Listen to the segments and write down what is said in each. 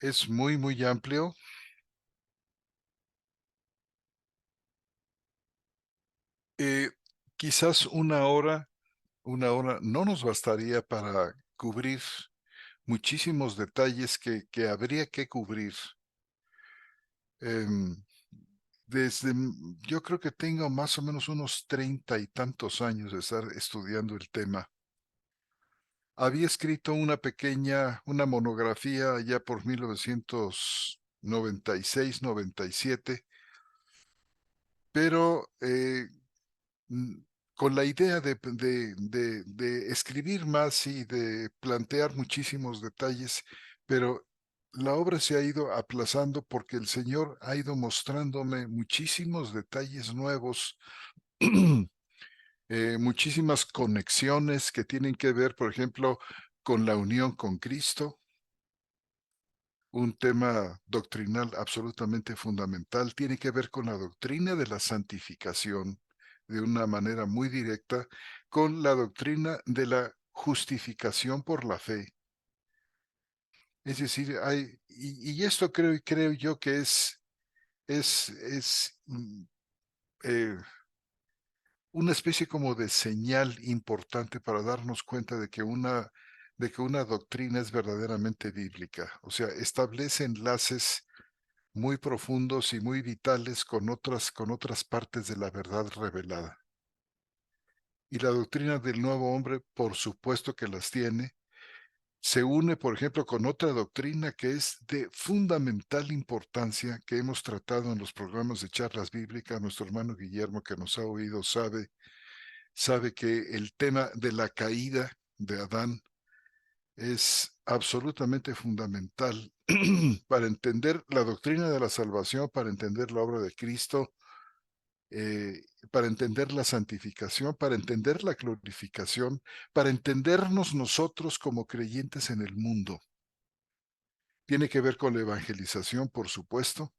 es muy, muy amplio. Eh, Quizás una hora no nos bastaría para cubrir muchísimos detalles que habría que cubrir. Em, yo creo que tengo más o menos unos 30 y tantos años de estar estudiando el tema. Había escrito una monografía ya por 1996, 97, pero mm, con la idea de escribir más y de plantear muchísimos detalles, pero la obra se ha ido aplazando porque el Señor ha ido mostrándome muchísimos detalles nuevos, muchísimas conexiones que tienen que ver, por ejemplo, con la unión con Cristo, un tema doctrinal absolutamente fundamental, tiene que ver con la doctrina de la santificación de una manera muy directa, con la doctrina de la justificación por la fe. Es decir, y esto creo yo que es eh, una especie como de señal importante para darnos cuenta de que una doctrina es verdaderamente bíblica. O sea, establece enlaces muy profundos y muy vitales con otras partes de la verdad revelada. Y la doctrina del nuevo hombre, por supuesto que las tiene, se une, por ejemplo, con otra doctrina que es de fundamental importancia, que hemos tratado en los programas de charlas bíblicas. Nuestro hermano Guillermo, que nos ha oído, sabe que el tema de la caída de Adán es absolutamente fundamental para entender la doctrina de la salvación, para entender la obra de Cristo, para entender la santificación, para entender la glorificación, para entendernos nosotros como creyentes en el mundo. Tiene que ver con la evangelización, por supuesto.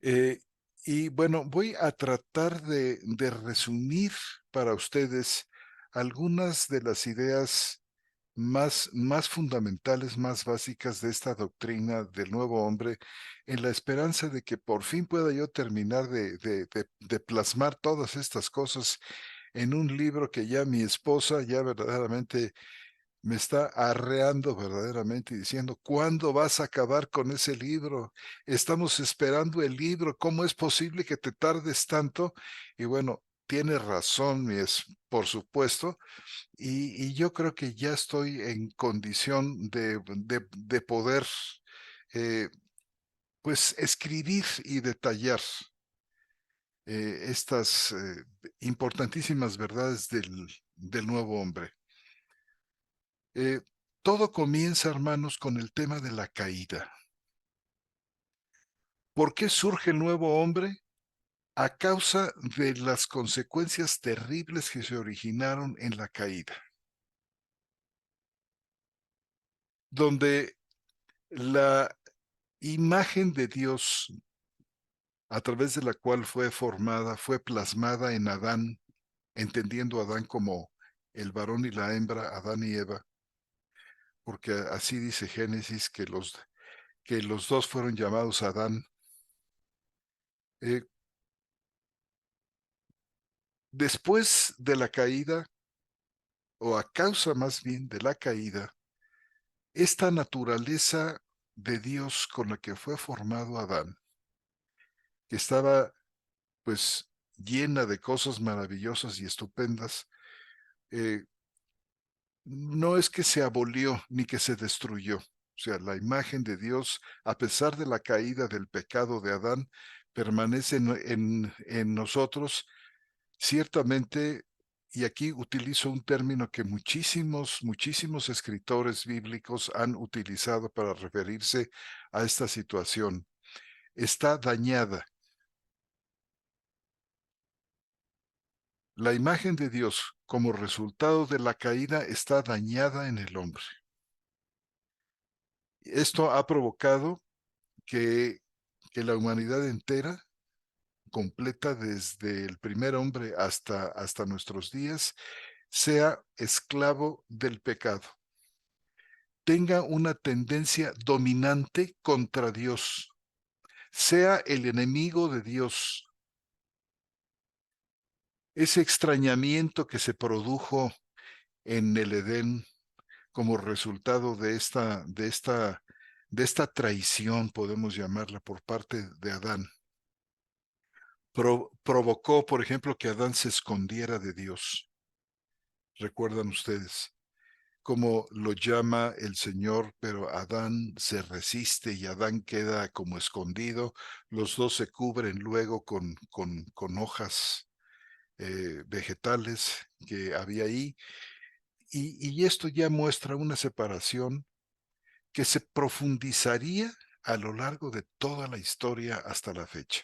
Eh, y bueno, voy a tratar de resumir para ustedes algunas de las ideas más fundamentales, más básicas de esta doctrina del nuevo hombre, en la esperanza de que por fin pueda yo terminar de plasmar todas estas cosas en un libro que ya mi esposa ya verdaderamente me está arreando verdaderamente y diciendo: ¿cuándo vas a acabar con ese libro? Estamos esperando el libro, ¿cómo es posible que te tardes tanto? Y bueno, tiene razón, por supuesto, y yo creo que ya estoy en condición de poder, eh, pues, escribir y detallar estas importantísimas verdades del nuevo hombre. Eh, Todo comienza, hermanos, con el tema de la caída. ¿Por qué surge el nuevo hombre? A causa de las consecuencias terribles que se originaron en la caída, donde la imagen de Dios, a través de la cual fue formada, fue plasmada en Adán, entendiendo a Adán como el varón y la hembra, Adán y Eva, porque así dice Génesis que los dos fueron llamados Adán. Eh, Después de la caída, o a causa más bien de la caída, esta naturaleza de Dios con la que fue formado Adán, que estaba pues llena de cosas maravillosas y estupendas, eh, no es que se abolió ni que se destruyó. O sea, la imagen de Dios, a pesar de la caída del pecado de Adán, permanece en nosotros. Ciertamente, y aquí utilizo un término que muchísimos escritores bíblicos han utilizado para referirse a esta situación. Está dañada. La imagen de Dios como resultado de la caída está dañada en el hombre. Esto ha provocado que, que la humanidad entera, completa desde el primer hombre hasta nuestros días, sea esclavo del pecado. tenga una tendencia dominante contra Dios, sea el enemigo de Dios. Ese extrañamiento que se produjo en el Edén como resultado de esta traición, podemos llamarla, por parte de Adán, provocó, por ejemplo, que Adán se escondiera de Dios. ¿Recuerdan ustedes cómo lo llama el Señor? Pero Adán se resiste y Adán queda como escondido. Los dos se cubren luego con hojas vegetales que había ahí. Y esto ya muestra una separación que se profundizaría a lo largo de toda la historia hasta la fecha.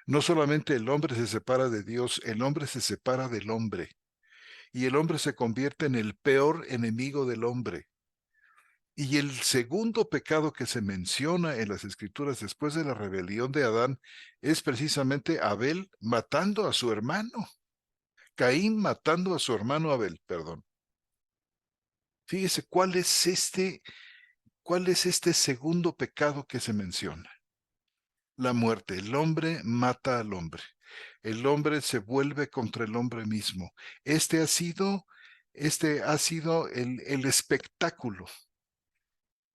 No solamente el hombre se separa de Dios, el hombre se separa del hombre y el hombre se convierte en el peor enemigo del hombre. Y el segundo pecado que se menciona en las Escrituras después de la rebelión de Adán es precisamente Abel matando a su hermano, Caín matando a su hermano Abel, perdón. Fíjese cuál es este segundo pecado que se menciona. La muerte. El hombre mata al hombre. El hombre se vuelve contra el hombre mismo. Este ha sido el espectáculo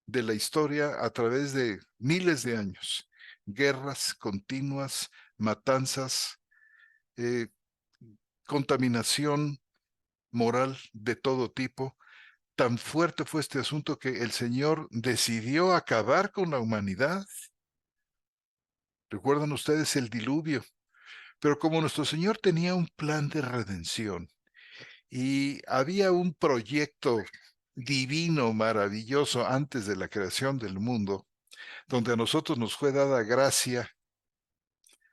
de la historia a través de miles de años. Guerras continuas, matanzas, eh, contaminación moral de todo tipo. Tan fuerte fue este asunto que el Señor decidió acabar con la humanidad. ¿Recuerdan ustedes el diluvio? Pero como nuestro Señor tenía un plan de redención y había un proyecto divino, maravilloso, antes de la creación del mundo, donde a nosotros nos fue dada gracia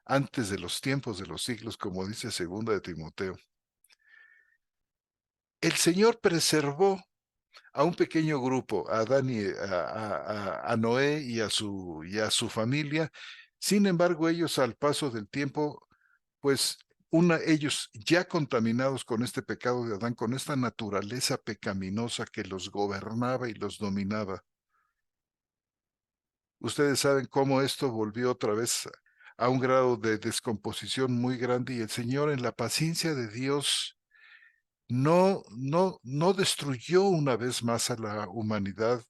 antes de los tiempos de los siglos, como dice segunda de Timoteo, el Señor preservó a un pequeño grupo, a Adán y a Noé y a su familia. Sin embargo, ellos al paso del tiempo, pues ellos ya contaminados con este pecado de Adán, con esta naturaleza pecaminosa que los gobernaba y los dominaba. Ustedes saben cómo esto volvió otra vez a un grado de descomposición muy grande y el Señor en la paciencia de Dios no destruyó una vez más a la humanidad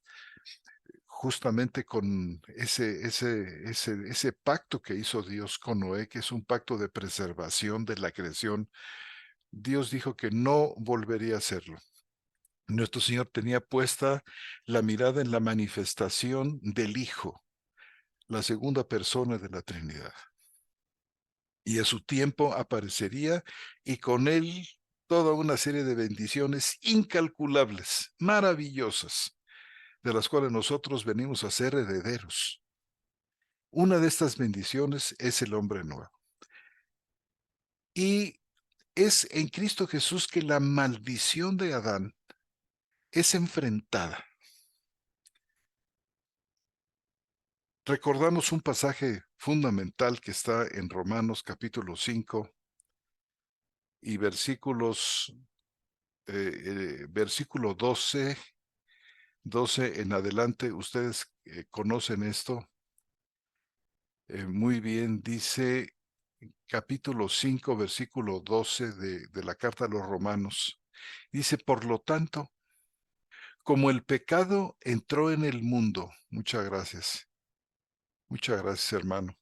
justamente con ese pacto que hizo Dios con Noé, que es un pacto de preservación de la creación. Dios dijo que no volvería a hacerlo. Nuestro Señor tenía puesta la mirada en la manifestación del Hijo, la segunda persona de la Trinidad. Y a su tiempo aparecería y con él toda una serie de bendiciones incalculables, maravillosas, de las cuales nosotros venimos a ser herederos. Una de estas bendiciones es el hombre nuevo. Y es en Cristo Jesús que la maldición de Adán es enfrentada. Recordamos un pasaje fundamental que está en Romanos capítulo 5 y versículo 12 en adelante. Ustedes conocen esto muy bien. Dice capítulo 5, versículo 12 de la carta a los Romanos. Dice, por lo tanto, como el pecado entró en el mundo, muchas gracias hermano.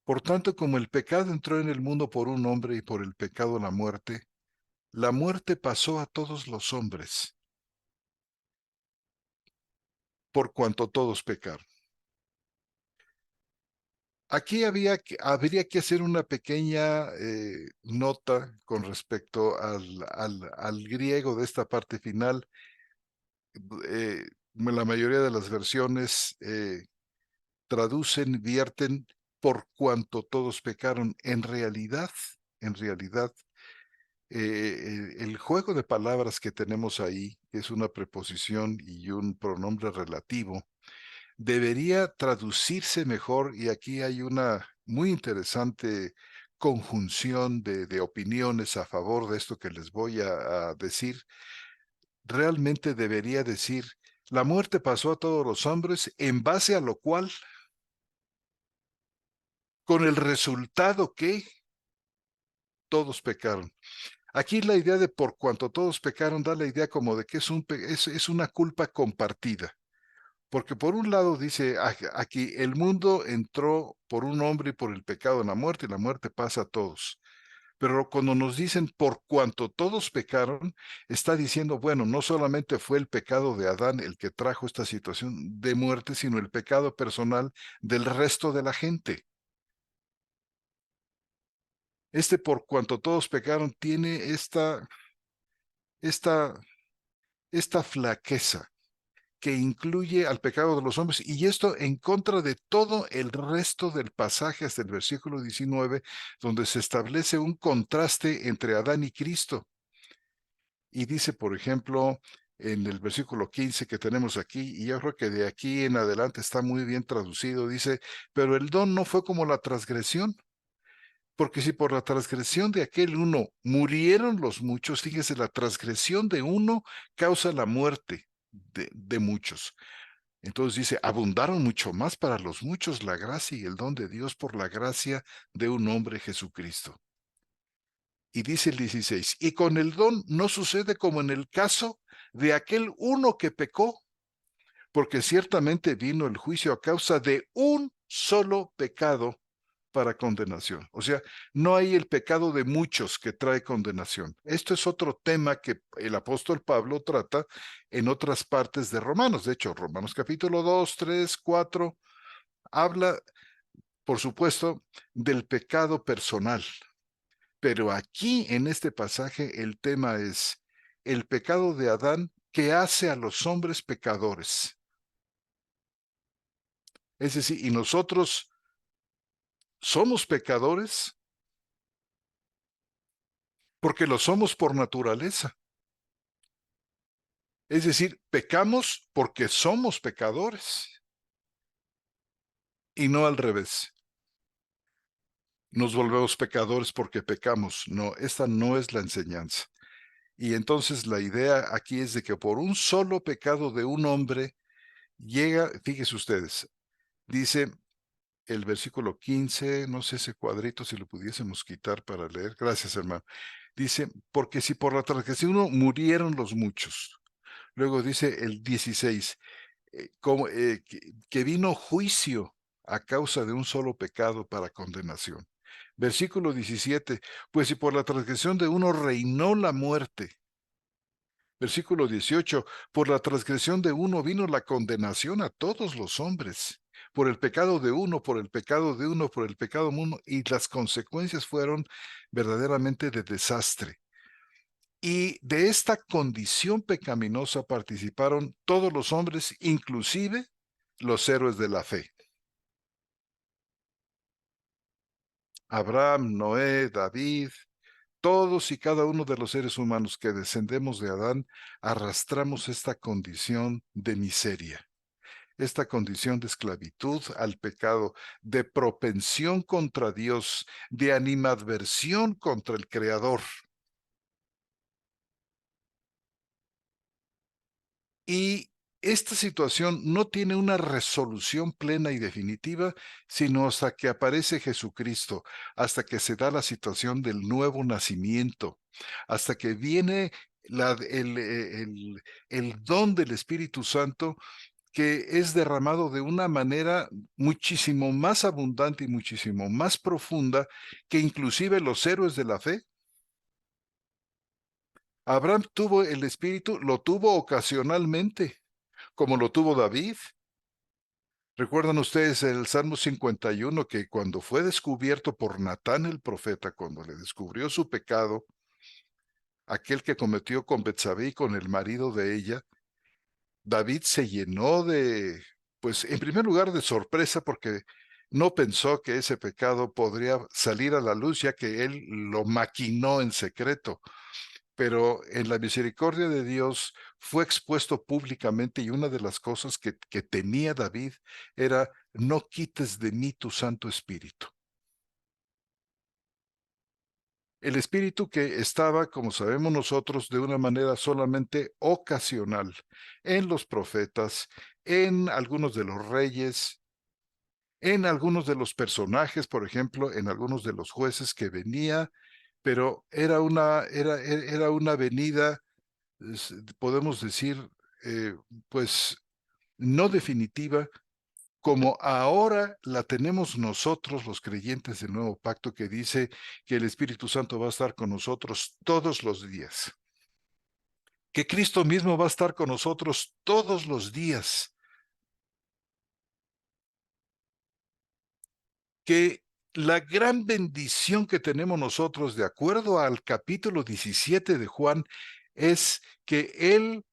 Por tanto, como el pecado entró en el mundo por un hombre y por el pecado la muerte pasó a todos los hombres, por cuanto todos pecaron. Aquí habría que hacer una pequeña nota con respecto al griego de esta parte final. La mayoría de las versiones traducen, vierten por cuanto todos pecaron. En realidad, el juego de palabras que tenemos ahí, que es una preposición y un pronombre relativo, debería traducirse mejor, y aquí hay una muy interesante conjunción de opiniones a favor de esto que les voy a decir. Realmente debería decir La muerte pasó a todos los hombres, en base a lo cual, con el resultado que todos pecaron. Aquí la idea de por cuanto todos pecaron da la idea como de que es una culpa compartida. Porque por un lado dice aquí, el mundo entró por un hombre y por el pecado en la muerte, y la muerte pasa a todos. Pero cuando nos dicen por cuanto todos pecaron, está diciendo, bueno, no solamente fue el pecado de Adán el que trajo esta situación de muerte, sino el pecado personal del resto de la gente. Este por cuanto todos pecaron tiene esta, esta flaqueza que incluye al pecado de los hombres, y esto en contra de todo el resto del pasaje hasta el versículo 19, donde se establece un contraste entre Adán y Cristo. Y dice, por ejemplo, en el versículo 15 que tenemos aquí, y yo creo que de aquí en adelante está muy bien traducido, dice, pero el don no fue como la transgresión, porque si por la transgresión de aquel uno murieron los muchos, fíjese, la transgresión de uno causa la muerte de muchos. Entonces dice, abundaron mucho más para los muchos la gracia y el don de Dios por la gracia de un hombre Jesucristo. Y dice el 16, y con el don no sucede como en el caso de aquel uno que pecó, porque ciertamente vino el juicio a causa de un solo pecado para condenación. O sea, no hay el pecado de muchos que trae condenación. Esto es otro tema que el apóstol Pablo trata en otras partes de Romanos. De hecho, Romanos capítulo 2, 3, 4, habla, por supuesto, del pecado personal. Pero aquí en este pasaje el tema es el pecado de Adán que hace a los hombres pecadores. Es decir, y nosotros somos pecadores porque lo somos por naturaleza. Es decir, pecamos porque somos pecadores y no al revés. Nos volvemos pecadores porque pecamos. No, esta no es la enseñanza. Y entonces la idea aquí es de que por un solo pecado de un hombre llega, fíjense ustedes, dice el versículo 15, no sé ese cuadrito si lo pudiésemos quitar para leer. Gracias, hermano. Dice, porque si por la transgresión uno murieron los muchos. Luego dice el 16, que vino juicio a causa de un solo pecado para condenación. Versículo 17, pues si por la transgresión de uno reinó la muerte. Versículo 18, por la transgresión de uno vino la condenación a todos los hombres. Por el pecado de uno, por el pecado de uno, por el pecado de uno, y las consecuencias fueron verdaderamente de desastre. Y de esta condición pecaminosa participaron todos los hombres, inclusive los héroes de la fe. Abraham, Noé, David, todos y cada uno de los seres humanos que descendemos de Adán, arrastramos esta condición de miseria, esta condición de esclavitud al pecado, de propensión contra Dios, de animadversión contra el Creador. Y esta situación no tiene una resolución plena y definitiva, sino hasta que aparece Jesucristo, hasta que se da la situación del nuevo nacimiento, hasta que viene el don del Espíritu Santo que es derramado de una manera muchísimo más abundante y muchísimo más profunda que inclusive los héroes de la fe. Abraham tuvo el Espíritu, lo tuvo ocasionalmente, como lo tuvo David. ¿Recuerdan ustedes el Salmo 51 que cuando fue descubierto por Natán el profeta, cuando le descubrió su pecado, aquel que cometió con Betsabé y con el marido de ella, David se llenó de, pues en primer lugar de sorpresa porque no pensó que ese pecado podría salir a la luz ya que él lo maquinó en secreto, pero en la misericordia de Dios fue expuesto públicamente y una de las cosas que temía David era, no quites de mí tu Santo Espíritu. El Espíritu que estaba, como sabemos nosotros, de una manera solamente ocasional en los profetas, en algunos de los reyes, en algunos de los personajes, por ejemplo, en algunos de los jueces que venía, pero era una venida, podemos decir, pues no definitiva, como ahora la tenemos nosotros, los creyentes del nuevo pacto, que dice que el Espíritu Santo va a estar con nosotros todos los días, que Cristo mismo va a estar con nosotros todos los días, que la gran bendición que tenemos nosotros, de acuerdo al capítulo 17 de Juan, es que Él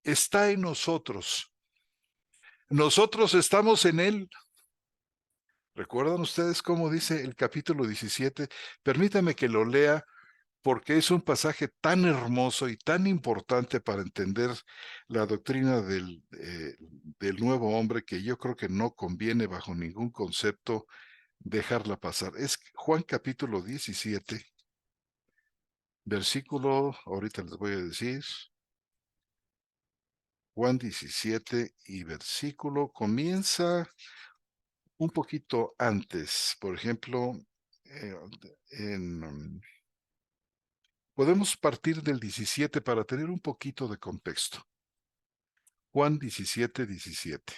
está en nosotros. Nosotros estamos en Él. ¿Recuerdan ustedes cómo dice el capítulo 17? Permítame que lo lea porque es un pasaje tan hermoso y tan importante para entender la doctrina del nuevo hombre, que yo creo que no conviene bajo ningún concepto dejarla pasar. Es Juan capítulo 17, versículo, ahorita les voy a decir, Juan 17 y versículo comienza un poquito antes. Por ejemplo, eh, podemos partir del 17 para tener un poquito de contexto. Juan 17, 17.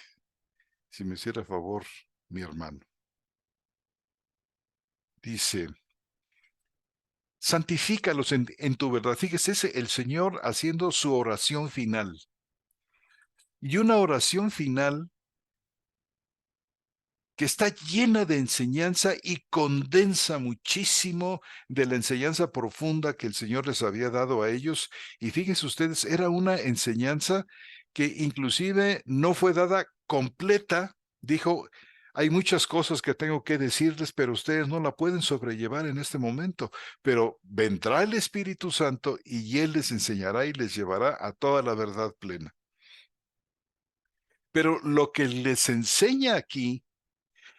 Si me hiciera favor, mi hermano. Dice, santifícalos en tu verdad. Fíjese, es el Señor haciendo su oración final. Y una oración final que está llena de enseñanza y condensa muchísimo de la enseñanza profunda que el Señor les había dado a ellos. Y fíjense ustedes, era una enseñanza que inclusive no fue dada completa. Dijo, hay muchas cosas que tengo que decirles, pero ustedes no la pueden sobrellevar en este momento. Pero vendrá el Espíritu Santo y Él les enseñará y les llevará a toda la verdad plena. Pero lo que les enseña aquí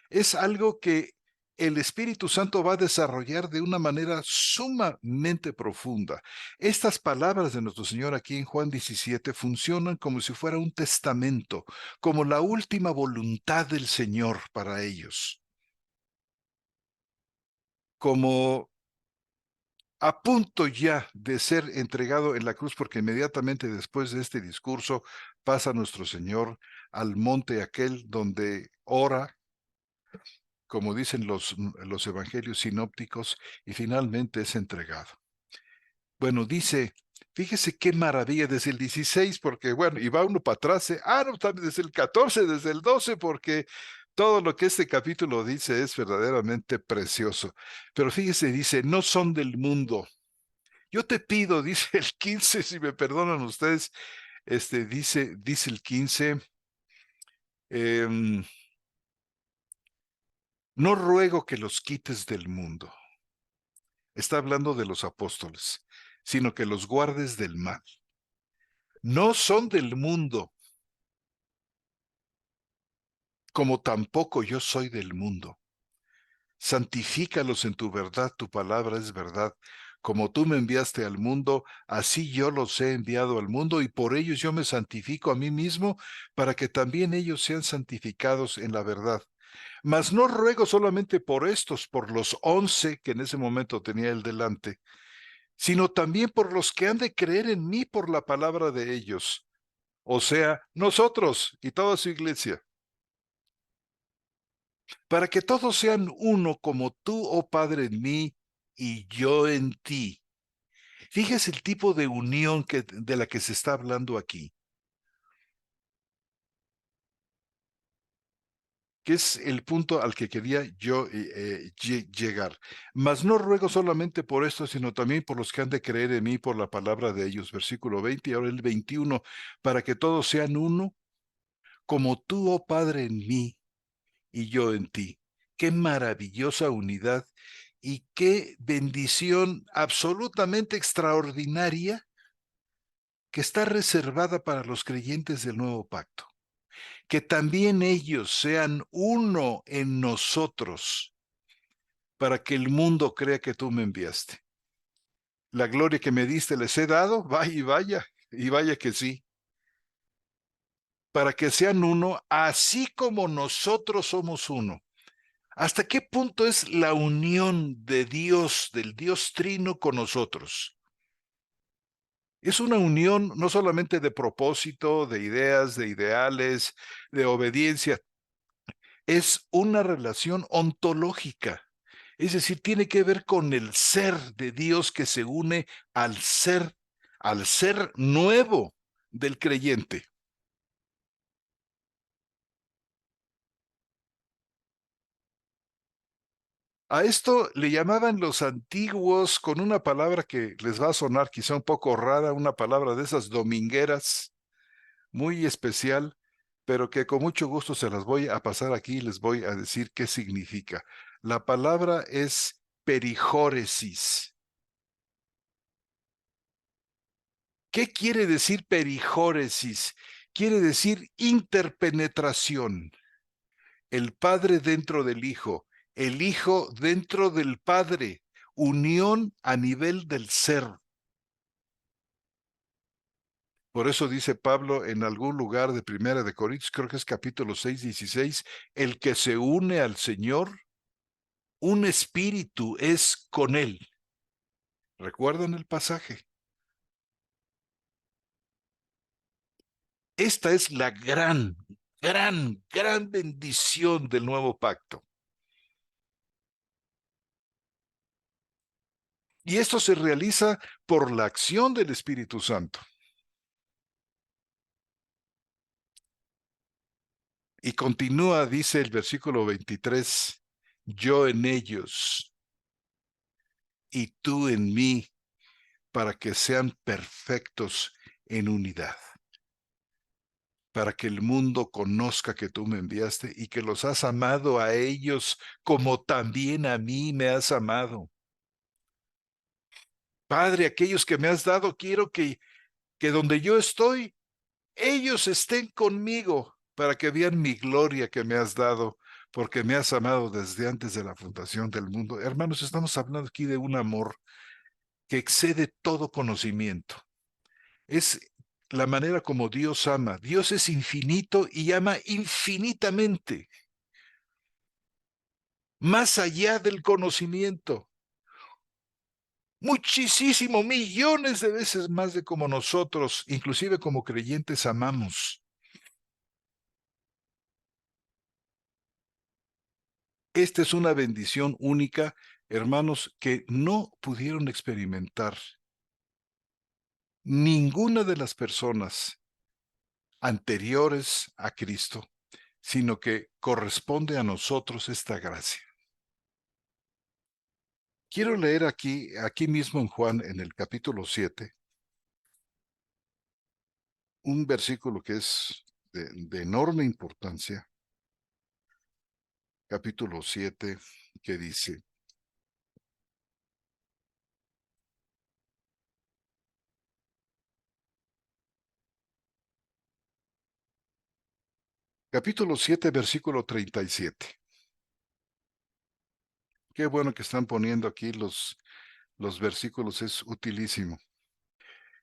es algo que el Espíritu Santo va a desarrollar de una manera sumamente profunda. Estas palabras de nuestro Señor aquí en Juan 17 funcionan como si fuera un testamento, como la última voluntad del Señor para ellos, como a punto ya de ser entregado en la cruz, porque inmediatamente después de este discurso pasa nuestro Señor al monte aquel donde ora, como dicen los evangelios sinópticos, y finalmente es entregado. Bueno, dice, fíjese qué maravilla desde el 16, porque bueno, y va uno para atrás, no, también desde el 14, desde el 12, porque todo lo que este capítulo dice es verdaderamente precioso. Pero fíjese, dice, no son del mundo. Yo te pido, dice el 15, si me perdonan ustedes, dice el 15, em, no ruego que los quites del mundo. Está hablando de los apóstoles, sino que los guardes del mal. No son del mundo, como tampoco yo soy del mundo. Santifícalos en tu verdad, tu palabra es verdad. Como tú me enviaste al mundo, así yo los he enviado al mundo, y por ellos yo me santifico a mí mismo, para que también ellos sean santificados en la verdad. Mas no ruego solamente por estos, por los 11 que en ese momento tenía él delante, sino también por los que han de creer en mí por la palabra de ellos, o sea, nosotros y toda su iglesia, para que todos sean uno como tú, oh Padre, en mí y yo en ti. Fíjese el tipo de unión de la que se está hablando aquí, que es el punto al que quería yo llegar. Mas no ruego solamente por esto, sino también por los que han de creer en mí por la palabra de ellos. Versículo 20 y ahora el 21, para que todos sean uno como tú, oh Padre, en mí y yo en ti. Qué maravillosa unidad y qué bendición absolutamente extraordinaria que está reservada para los creyentes del nuevo pacto. Que también ellos sean uno en nosotros, para que el mundo crea que tú me enviaste. La gloria que me diste les he dado, vaya, y vaya que sí, para que sean uno, así como nosotros somos uno. ¿Hasta qué punto es la unión de Dios, del Dios Trino con nosotros? Es una unión no solamente de propósito, de ideas, de ideales, de obediencia, es una relación ontológica. Es decir, tiene que ver con el ser de Dios que se une al ser nuevo del creyente. A esto le llamaban los antiguos con una palabra que les va a sonar quizá un poco rara, una palabra de esas domingueras, muy especial, pero que con mucho gusto se las voy a pasar aquí y les voy a decir qué significa. La palabra es perijóresis. ¿Qué quiere decir perijóresis? Quiere decir interpenetración. El Padre dentro del Hijo, el Hijo dentro del Padre, unión a nivel del ser. Por eso dice Pablo en algún lugar de Primera de Corintios, creo que es capítulo 6, 16, el que se une al Señor, un espíritu es con él. ¿Recuerdan el pasaje? Esta es la gran bendición del nuevo pacto. Y esto se realiza por la acción del Espíritu Santo. Y continúa, dice el versículo 23, yo en ellos y tú en mí, para que sean perfectos en unidad, para que el mundo conozca que tú me enviaste y que los has amado a ellos como también a mí me has amado. Padre, aquellos que me has dado, quiero que donde yo estoy, ellos estén conmigo para que vean mi gloria que me has dado, porque me has amado desde antes de la fundación del mundo. Hermanos, estamos hablando aquí de un amor que excede todo conocimiento. Es la manera como Dios ama. Dios es infinito y ama infinitamente, más allá del conocimiento. Muchísimo, millones de veces más de como nosotros, inclusive como creyentes, amamos. Esta es una bendición única, hermanos, que no pudieron experimentar ninguna de las personas anteriores a Cristo, sino que corresponde a nosotros esta gracia. Quiero leer aquí mismo en Juan, en el capítulo 7, un versículo que es de enorme importancia, capítulo 7, que dice, capítulo 7, versículo 37. Qué bueno que están poniendo aquí los versículos, es utilísimo.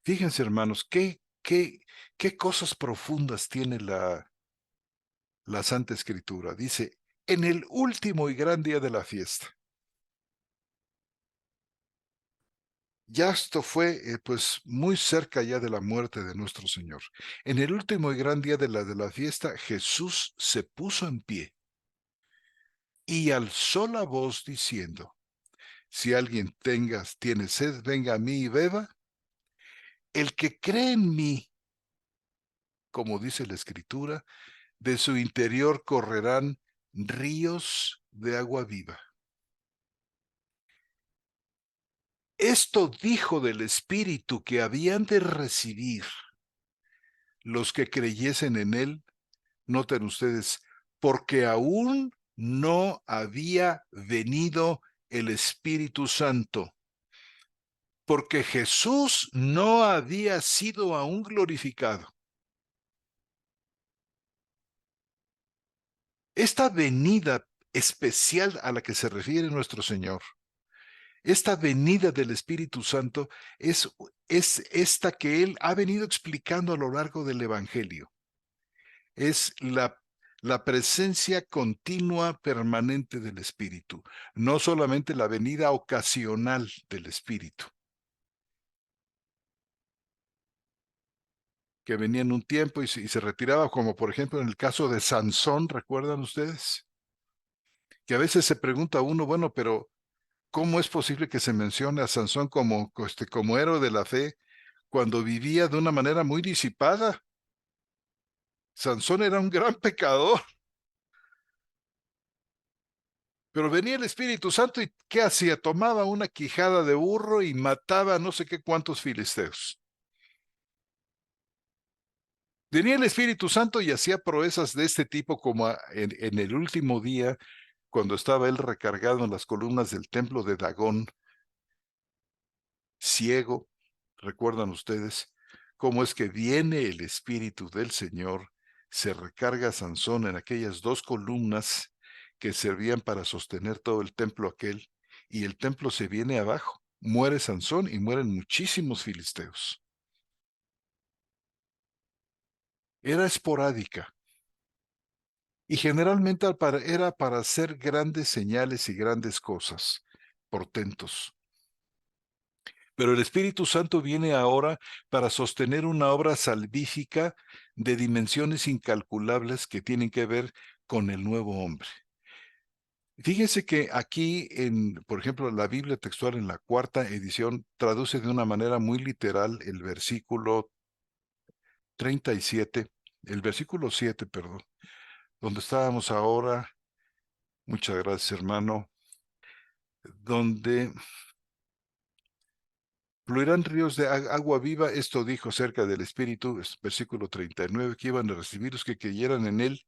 Fíjense, hermanos, qué cosas profundas tiene la Santa Escritura. Dice, en el último y gran día de la fiesta. Ya esto fue pues muy cerca ya de la muerte de nuestro Señor. En el último y gran día de la fiesta, Jesús se puso en pie y alzó la voz diciendo, si alguien tiene sed, venga a mí y beba. El que cree en mí, como dice la Escritura, de su interior correrán ríos de agua viva. Esto dijo del Espíritu que habían de recibir los que creyesen en él. Noten ustedes, porque aún no había venido el Espíritu Santo, porque Jesús no había sido aún glorificado. Esta venida especial a la que se refiere nuestro Señor. Esta venida del Espíritu Santo es esta que Él ha venido explicando a lo largo del Evangelio. Es la presencia continua, permanente del Espíritu, no solamente la venida ocasional del Espíritu, que venía en un tiempo y se retiraba, como por ejemplo en el caso de Sansón, ¿recuerdan ustedes? Que a veces se pregunta uno, bueno, pero ¿cómo es posible que se mencione a Sansón como héroe de la fe cuando vivía de una manera muy disipada? Sansón era un gran pecador, pero venía el Espíritu Santo y ¿qué hacía? Tomaba una quijada de burro y mataba a no sé qué cuántos filisteos. Venía el Espíritu Santo y hacía proezas de este tipo como en el último día, cuando estaba él recargado en las columnas del templo de Dagón, ciego. ¿Recuerdan ustedes cómo es que viene el Espíritu del Señor, se recarga Sansón en aquellas dos columnas que servían para sostener todo el templo aquel, y el templo se viene abajo? Muere Sansón y mueren muchísimos filisteos. Era esporádica y generalmente era para hacer grandes señales y grandes cosas, portentos. Pero el Espíritu Santo viene ahora para sostener una obra salvífica de dimensiones incalculables que tienen que ver con el nuevo hombre. Fíjense que aquí, por ejemplo, la Biblia textual en la cuarta edición traduce de una manera muy literal el versículo 37, el versículo 7, perdón, donde estábamos ahora. Muchas gracias, hermano. Donde fluirán ríos de agua viva, esto dijo cerca del Espíritu, versículo 39, que iban a recibir los que creyeran en él.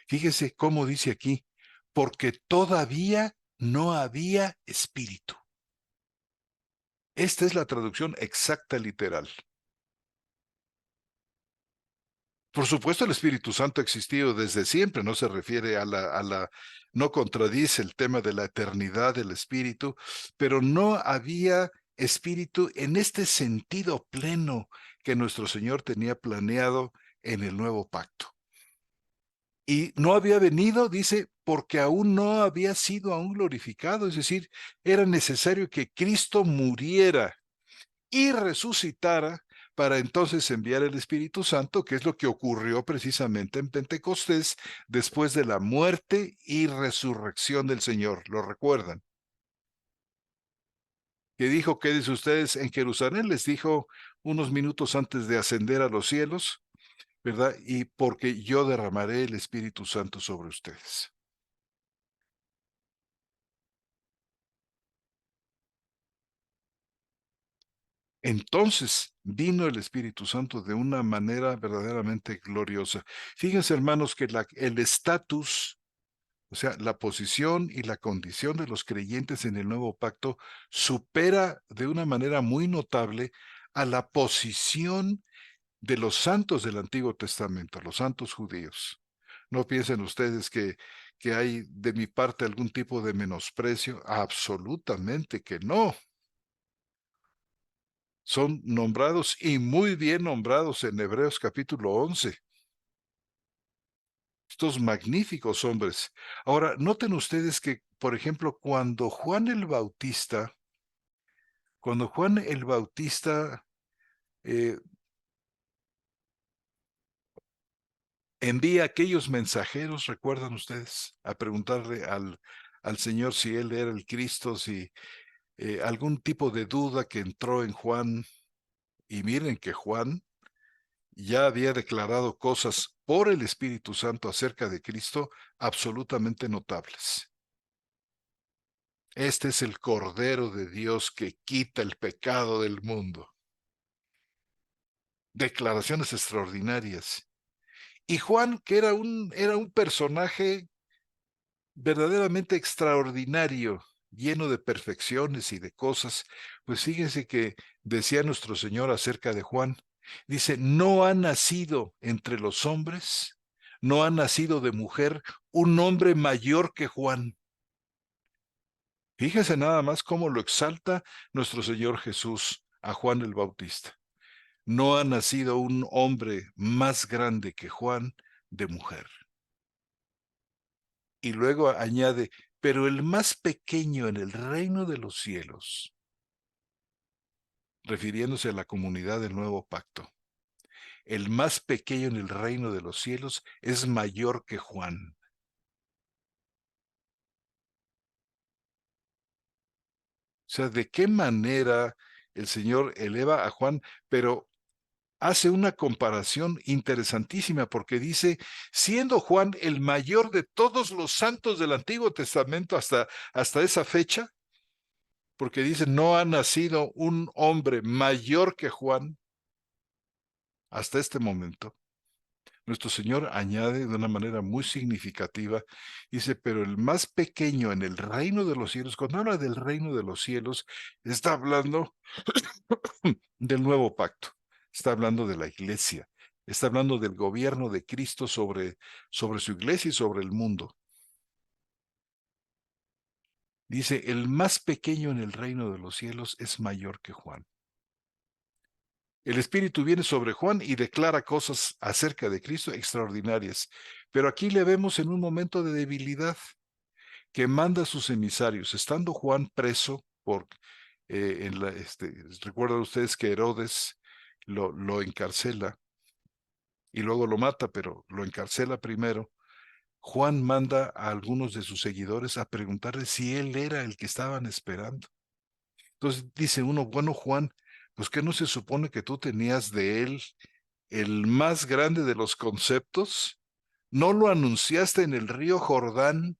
Fíjese cómo dice aquí, porque todavía no había Espíritu. Esta es la traducción exacta literal. Por supuesto, el Espíritu Santo ha existido desde siempre, no se refiere no contradice el tema de la eternidad del Espíritu, pero no había Espíritu en este sentido pleno que nuestro Señor tenía planeado en el nuevo pacto. Y no había venido, dice, porque aún no había sido aún glorificado, es decir, era necesario que Cristo muriera y resucitara para entonces enviar el Espíritu Santo, que es lo que ocurrió precisamente en Pentecostés después de la muerte y resurrección del Señor. ¿Lo recuerdan? Que dijo, quédense ustedes en Jerusalén, les dijo unos minutos antes de ascender a los cielos, ¿verdad? Y porque yo derramaré el Espíritu Santo sobre ustedes. Entonces vino el Espíritu Santo de una manera verdaderamente gloriosa. Fíjense, hermanos, que el estatus, o sea, la posición y la condición de los creyentes en el nuevo pacto supera de una manera muy notable a la posición de los santos del Antiguo Testamento, los santos judíos. No piensen ustedes que hay de mi parte algún tipo de menosprecio, absolutamente que no. Son nombrados y muy bien nombrados en Hebreos capítulo 11. Estos magníficos hombres. Ahora, noten ustedes que, por ejemplo, cuando Juan el Bautista eh, envía a aquellos mensajeros, ¿recuerdan ustedes? A preguntarle al Señor si él era el Cristo, si algún tipo de duda que entró en Juan. Y miren que Juan ya había declarado cosas por el Espíritu Santo acerca de Cristo absolutamente notables. Este es el Cordero de Dios que quita el pecado del mundo. Declaraciones extraordinarias. Y Juan, que era un personaje verdaderamente extraordinario, lleno de perfecciones y de cosas, pues fíjense que decía nuestro Señor acerca de Juan, dice, no ha nacido entre los hombres, no ha nacido de mujer un hombre mayor que Juan. Fíjese nada más cómo lo exalta nuestro Señor Jesús a Juan el Bautista. No ha nacido un hombre más grande que Juan de mujer. Y luego añade, pero el más pequeño en el reino de los cielos, refiriéndose a la comunidad del nuevo pacto. El más pequeño en el reino de los cielos es mayor que Juan. O sea, ¿de qué manera el Señor eleva a Juan? Pero hace una comparación interesantísima porque dice, siendo Juan el mayor de todos los santos del Antiguo Testamento hasta esa fecha, porque dice, no ha nacido un hombre mayor que Juan hasta este momento. Nuestro Señor añade de una manera muy significativa, dice, pero el más pequeño en el reino de los cielos, cuando habla del reino de los cielos, está hablando del nuevo pacto, está hablando de la iglesia, está hablando del gobierno de Cristo sobre su iglesia y sobre el mundo. Dice, el más pequeño en el reino de los cielos es mayor que Juan. El Espíritu viene sobre Juan y declara cosas acerca de Cristo extraordinarias, pero aquí le vemos en un momento de debilidad que manda a sus emisarios, estando Juan preso recuerdan ustedes que Herodes lo encarcela y luego lo mata, pero lo encarcela primero. Juan manda a algunos de sus seguidores a preguntarle si él era el que estaban esperando. Entonces dice uno, bueno, Juan, pues ¿qué no se supone que tú tenías de él el más grande de los conceptos? ¿No lo anunciaste en el río Jordán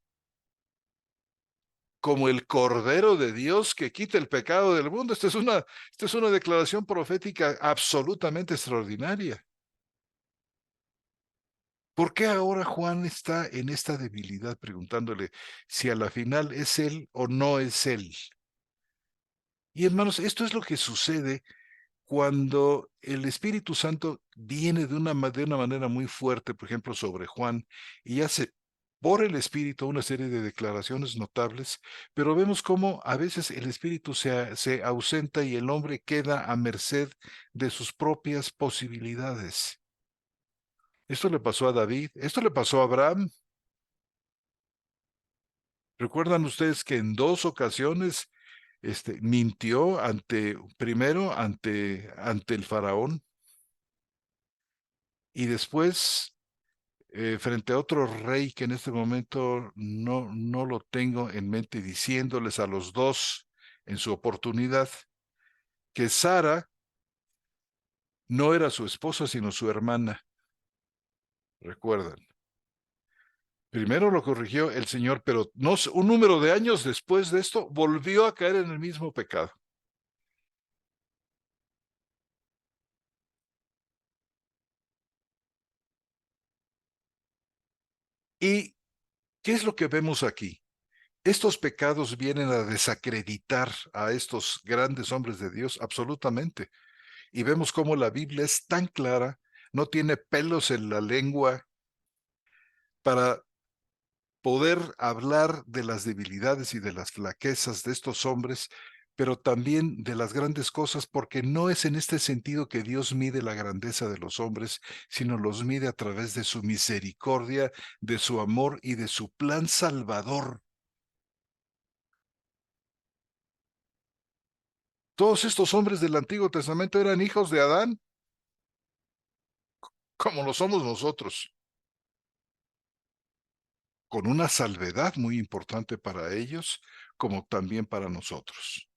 como el Cordero de Dios que quita el pecado del mundo? Esta es una declaración profética absolutamente extraordinaria. ¿Por qué ahora Juan está en esta debilidad preguntándole si a la final es él o no es él? Y hermanos, esto es lo que sucede cuando el Espíritu Santo viene de una manera muy fuerte, por ejemplo, sobre Juan, y hace por el Espíritu una serie de declaraciones notables, pero vemos cómo a veces el Espíritu se ausenta y el hombre queda a merced de sus propias posibilidades. Esto le pasó a David, esto le pasó a Abraham. ¿Recuerdan ustedes que en dos ocasiones mintió primero ante el faraón y después frente a otro rey que en este momento no lo tengo en mente, diciéndoles a los dos en su oportunidad que Sara no era su esposa, sino su hermana? ¿Recuerdan? Primero lo corrigió el Señor, pero no, un número de años después de esto volvió a caer en el mismo pecado. ¿Y qué es lo que vemos aquí? Estos pecados vienen a desacreditar a estos grandes hombres de Dios absolutamente. Y vemos cómo la Biblia es tan clara, no tiene pelos en la lengua para poder hablar de las debilidades y de las flaquezas de estos hombres, pero también de las grandes cosas, porque no es en este sentido que Dios mide la grandeza de los hombres, sino los mide a través de su misericordia, de su amor y de su plan salvador. Todos estos hombres del Antiguo Testamento eran hijos de Adán, como lo somos nosotros, con una salvedad muy importante para ellos, como también para nosotros.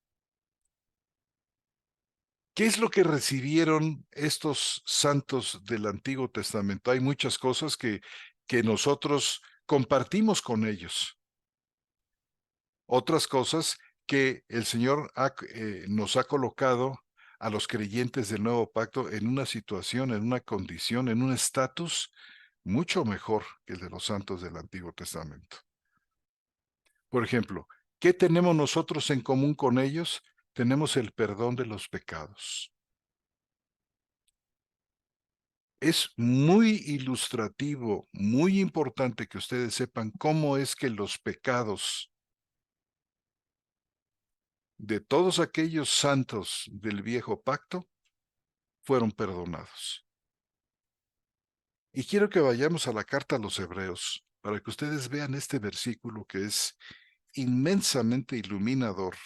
¿Qué es lo que recibieron estos santos del Antiguo Testamento? Hay muchas cosas que nosotros compartimos con ellos, otras cosas que el Señor nos ha colocado a los creyentes del nuevo pacto en una situación, en una condición, en un estatus mucho mejor que el de los santos del Antiguo Testamento. Por ejemplo, ¿qué tenemos nosotros en común con ellos? Tenemos el perdón de los pecados. Es muy ilustrativo, muy importante que ustedes sepan cómo es que los pecados de todos aquellos santos del viejo pacto fueron perdonados. Y quiero que vayamos a la carta a los Hebreos para que ustedes vean este versículo que es inmensamente iluminador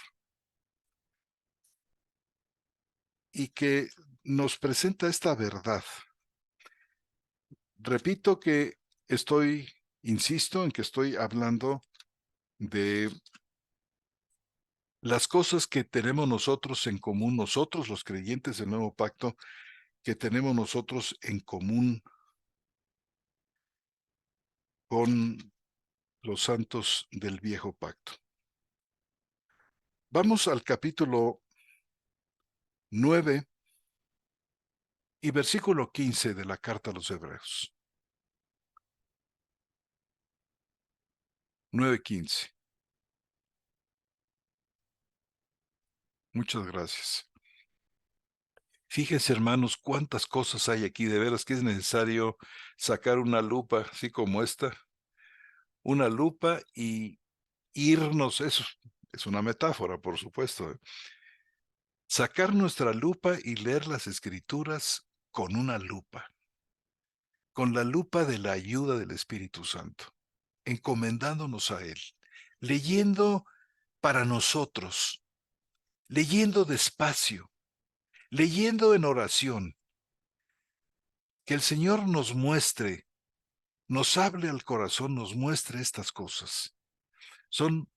y que nos presenta esta verdad. Repito que insisto en que estoy hablando de las cosas que tenemos nosotros en común, nosotros los creyentes del nuevo pacto, que tenemos nosotros en común con los santos del viejo pacto. Vamos al capítulo 9 y versículo 15 de la carta a los Hebreos. 9:15. Muchas gracias. Fíjense, hermanos, cuántas cosas hay aquí, de veras que es necesario sacar una lupa, así como esta, una lupa y irnos, eso es una metáfora, por supuesto, sacar nuestra lupa y leer las escrituras con una lupa, con la lupa de la ayuda del Espíritu Santo, encomendándonos a Él, leyendo para nosotros, leyendo despacio, leyendo en oración, que el Señor nos muestre, nos hable al corazón, nos muestre estas cosas. Son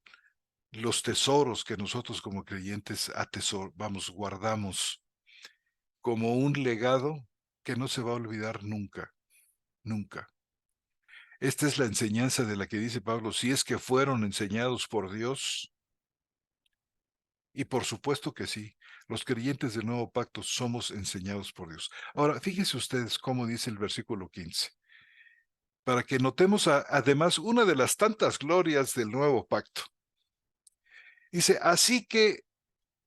los tesoros que nosotros como creyentes guardamos como un legado que no se va a olvidar nunca, nunca. Esta es la enseñanza de la que dice Pablo, si es que fueron enseñados por Dios, y por supuesto que sí, los creyentes del nuevo pacto somos enseñados por Dios. Ahora, fíjense ustedes cómo dice el versículo 15, para que notemos además una de las tantas glorias del nuevo pacto. Dice, así que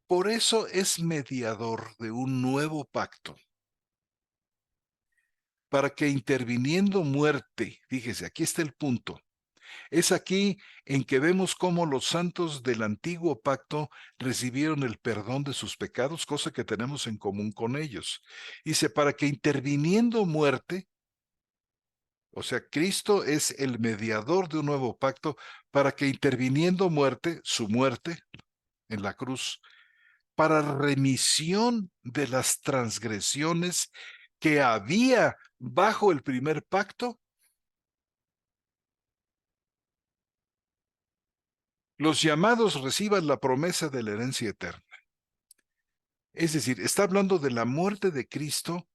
por eso es mediador de un nuevo pacto, para que interviniendo muerte, fíjese, aquí está el punto. Es aquí en que vemos cómo los santos del antiguo pacto recibieron el perdón de sus pecados, cosa que tenemos en común con ellos. Dice, para que interviniendo muerte, o sea, Cristo es el mediador de un nuevo pacto, para que interviniendo muerte, su muerte en la cruz, para remisión de las transgresiones que había bajo el primer pacto, los llamados reciban la promesa de la herencia eterna. Es decir, está hablando de la muerte de Cristo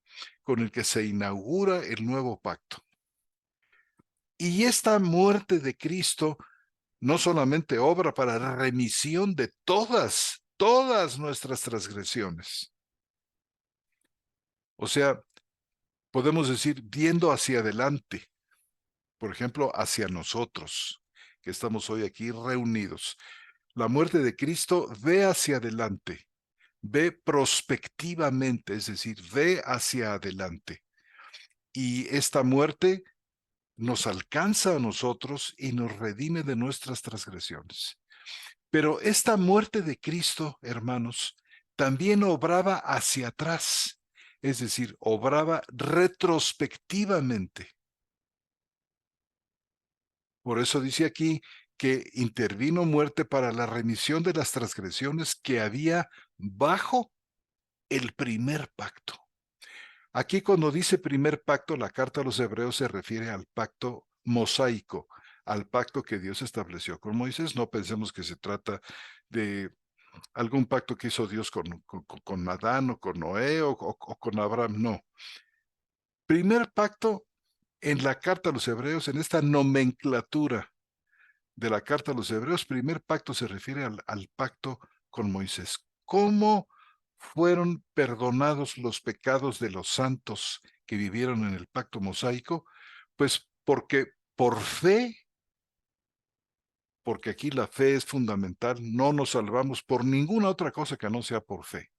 con el que se inaugura el nuevo pacto. Y esta muerte de Cristo no solamente obra para la remisión de todas nuestras transgresiones. O sea, podemos decir, viendo hacia adelante, por ejemplo, hacia nosotros, que estamos hoy aquí reunidos. La muerte de Cristo ve hacia adelante, ve prospectivamente, es decir, ve hacia adelante. Y esta muerte nos alcanza a nosotros y nos redime de nuestras transgresiones. Pero esta muerte de Cristo, hermanos, también obraba hacia atrás, es decir, obraba retrospectivamente. Por eso dice aquí que intervino muerte para la remisión de las transgresiones que había bajo el primer pacto. Aquí cuando dice primer pacto, la carta a los Hebreos se refiere al pacto mosaico, al pacto que Dios estableció con Moisés. No pensemos que se trata de algún pacto que hizo Dios con Adán o con Noé o con Abraham, no. Primer pacto en la carta a los Hebreos, en esta nomenclatura de la carta a los Hebreos, primer pacto se refiere al pacto con Moisés. ¿Cómo fueron perdonados los pecados de los santos que vivieron en el pacto mosaico? Pues porque por fe, porque aquí la fe es fundamental, no nos salvamos por ninguna otra cosa que no sea por fe.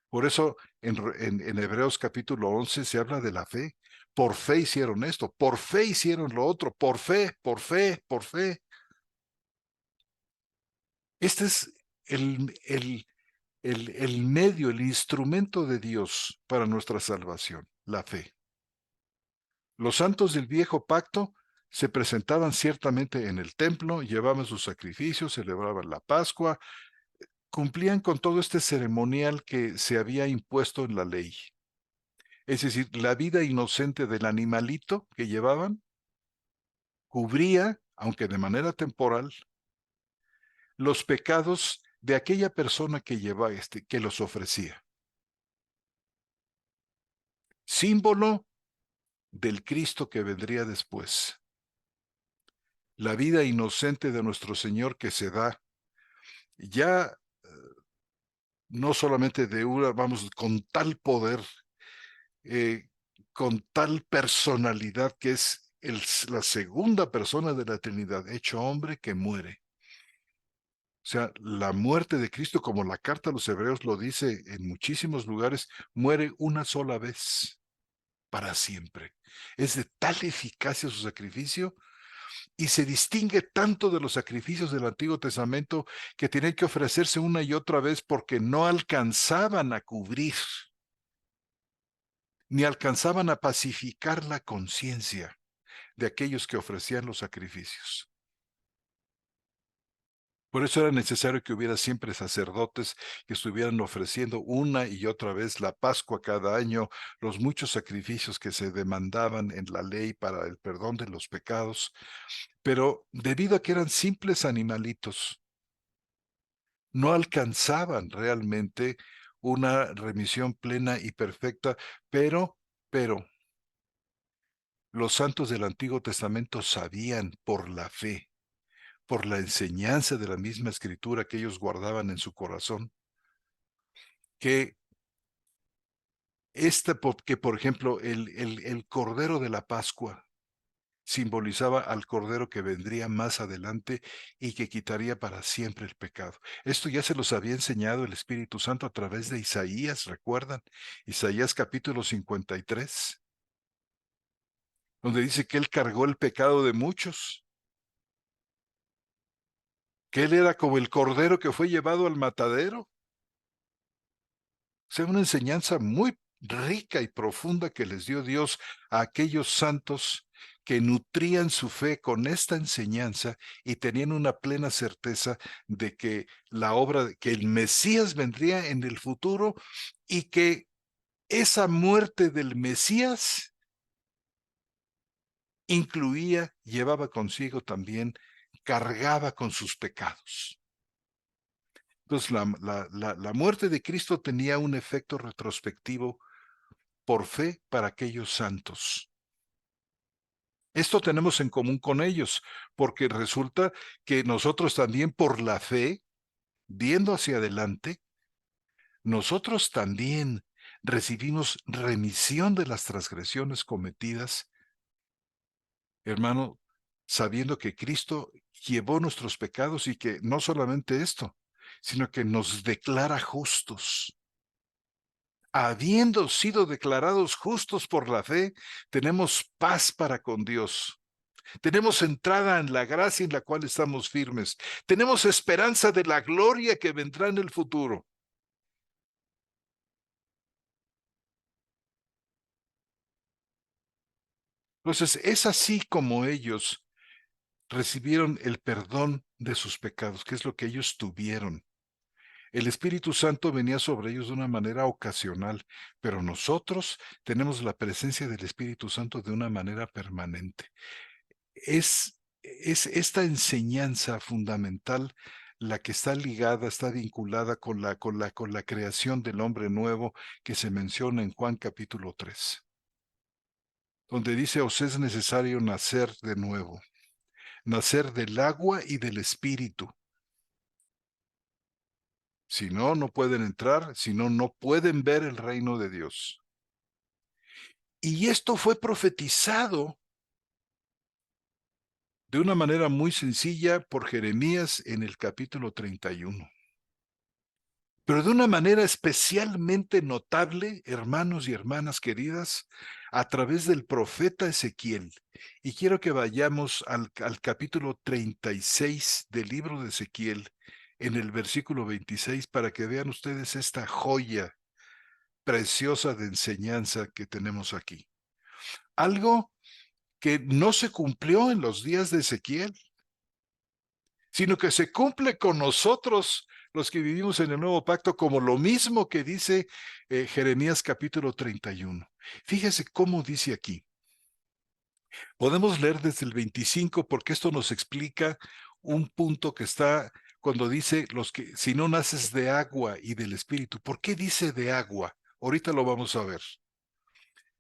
Por eso en Hebreos capítulo 11 se habla de la fe. Por fe hicieron esto, por fe hicieron lo otro, por fe, por fe, por fe. Este es el medio, el instrumento de Dios para nuestra salvación, la fe. Los santos del viejo pacto se presentaban ciertamente en el templo, llevaban sus sacrificios, celebraban la Pascua, cumplían con todo este ceremonial que se había impuesto en la ley. Es decir, la vida inocente del animalito que llevaban cubría, aunque de manera temporal, los pecados de aquella persona que que los ofrecía. Símbolo del Cristo que vendría después. La vida inocente de nuestro Señor que se da ya no solamente de una, vamos, con tal poder, eh, con tal personalidad que es la segunda persona de la Trinidad, hecho hombre que muere. O sea, la muerte de Cristo, como la carta a los Hebreos lo dice en muchísimos lugares, muere una sola vez para siempre. Es de tal eficacia su sacrificio y se distingue tanto de los sacrificios del Antiguo Testamento que tenían que ofrecerse una y otra vez porque no alcanzaban a cubrir ni alcanzaban a pacificar la conciencia de aquellos que ofrecían los sacrificios. Por eso era necesario que hubiera siempre sacerdotes que estuvieran ofreciendo una y otra vez la Pascua cada año, los muchos sacrificios que se demandaban en la ley para el perdón de los pecados, pero debido a que eran simples animalitos, no alcanzaban realmente una remisión plena y perfecta, pero los santos del Antiguo Testamento sabían por la fe, por la enseñanza de la misma escritura que ellos guardaban en su corazón, que que por ejemplo el Cordero de la Pascua simbolizaba al Cordero que vendría más adelante y que quitaría para siempre el pecado. Esto ya se los había enseñado el Espíritu Santo a través de Isaías, ¿recuerdan? Isaías capítulo 53, donde dice que Él cargó el pecado de muchos, que Él era como el Cordero que fue llevado al matadero. O sea, una enseñanza muy rica y profunda que les dio Dios a aquellos santos que nutrían su fe con esta enseñanza y tenían una plena certeza de que que el Mesías vendría en el futuro y que esa muerte del Mesías llevaba consigo también, cargaba con sus pecados. Entonces, la muerte de Cristo tenía un efecto retrospectivo por fe para aquellos santos. Esto tenemos en común con ellos, porque resulta que nosotros también por la fe, viendo hacia adelante, nosotros también recibimos remisión de las transgresiones cometidas, hermano, sabiendo que Cristo llevó nuestros pecados y que no solamente esto, sino que nos declara justos. Habiendo sido declarados justos por la fe, tenemos paz para con Dios. Tenemos entrada en la gracia en la cual estamos firmes. Tenemos esperanza de la gloria que vendrá en el futuro. Entonces, es así como ellos recibieron el perdón de sus pecados, que es lo que ellos tuvieron. El Espíritu Santo venía sobre ellos de una manera ocasional, pero nosotros tenemos la presencia del Espíritu Santo de una manera permanente. Es esta enseñanza fundamental la que está ligada, está vinculada con con la creación del hombre nuevo que se menciona en Juan capítulo 3, donde dice, os es necesario nacer de nuevo, nacer del agua y del espíritu. Si no, no pueden entrar, si no, no pueden ver el reino de Dios. Y esto fue profetizado de una manera muy sencilla por Jeremías en el capítulo 31. pero de una manera especialmente notable, hermanos y hermanas queridas, a través del profeta Ezequiel. Y quiero que vayamos al capítulo 36 del libro de Ezequiel, en el versículo 26, para que vean ustedes esta joya preciosa de enseñanza que tenemos aquí. Algo que no se cumplió en los días de Ezequiel, sino que se cumple con nosotros los que vivimos en el nuevo pacto, como lo mismo que dice Jeremías capítulo 31. Fíjese cómo dice aquí. Podemos leer desde el 25 porque esto nos explica un punto que está cuando dice los que si no naces de agua y del espíritu. ¿Por qué dice de agua? Ahorita lo vamos a ver.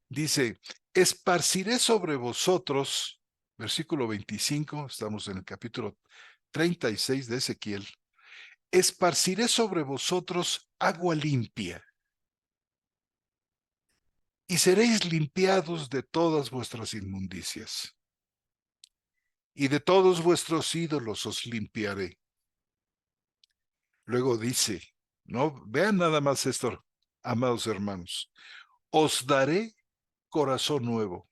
Dice, esparciré sobre vosotros, versículo 25, estamos en el capítulo 36 de Ezequiel, esparciré sobre vosotros agua limpia, y seréis limpiados de todas vuestras inmundicias, y de todos vuestros ídolos os limpiaré. Luego dice, no, vean nada más esto, amados hermanos, os daré corazón nuevo.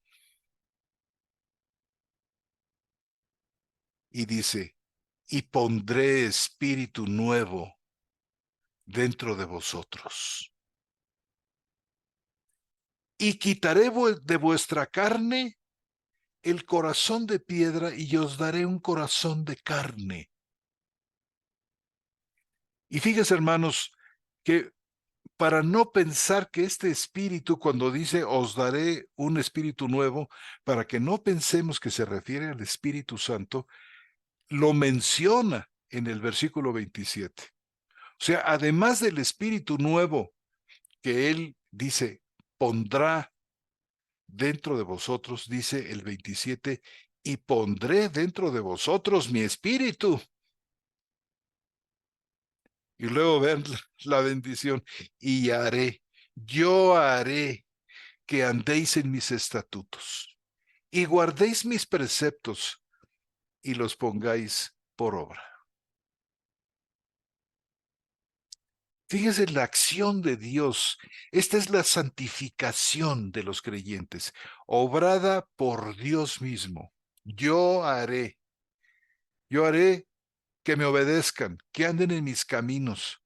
Y dice, y pondré espíritu nuevo dentro de vosotros. Y quitaré de vuestra carne el corazón de piedra y os daré un corazón de carne. Y fíjense, hermanos, que para no pensar que este espíritu, cuando dice os daré un espíritu nuevo, para que no pensemos que se refiere al Espíritu Santo, lo menciona en el versículo 27. O sea, además del espíritu nuevo que él dice, pondrá dentro de vosotros, dice el 27, y pondré dentro de vosotros mi espíritu. Y luego ven la bendición, y yo haré que andéis en mis estatutos, y guardéis mis preceptos, y los pongáis por obra. Fíjese la acción de Dios. Esta es la santificación de los creyentes, obrada por Dios mismo. Yo haré, yo haré que me obedezcan, que anden en mis caminos.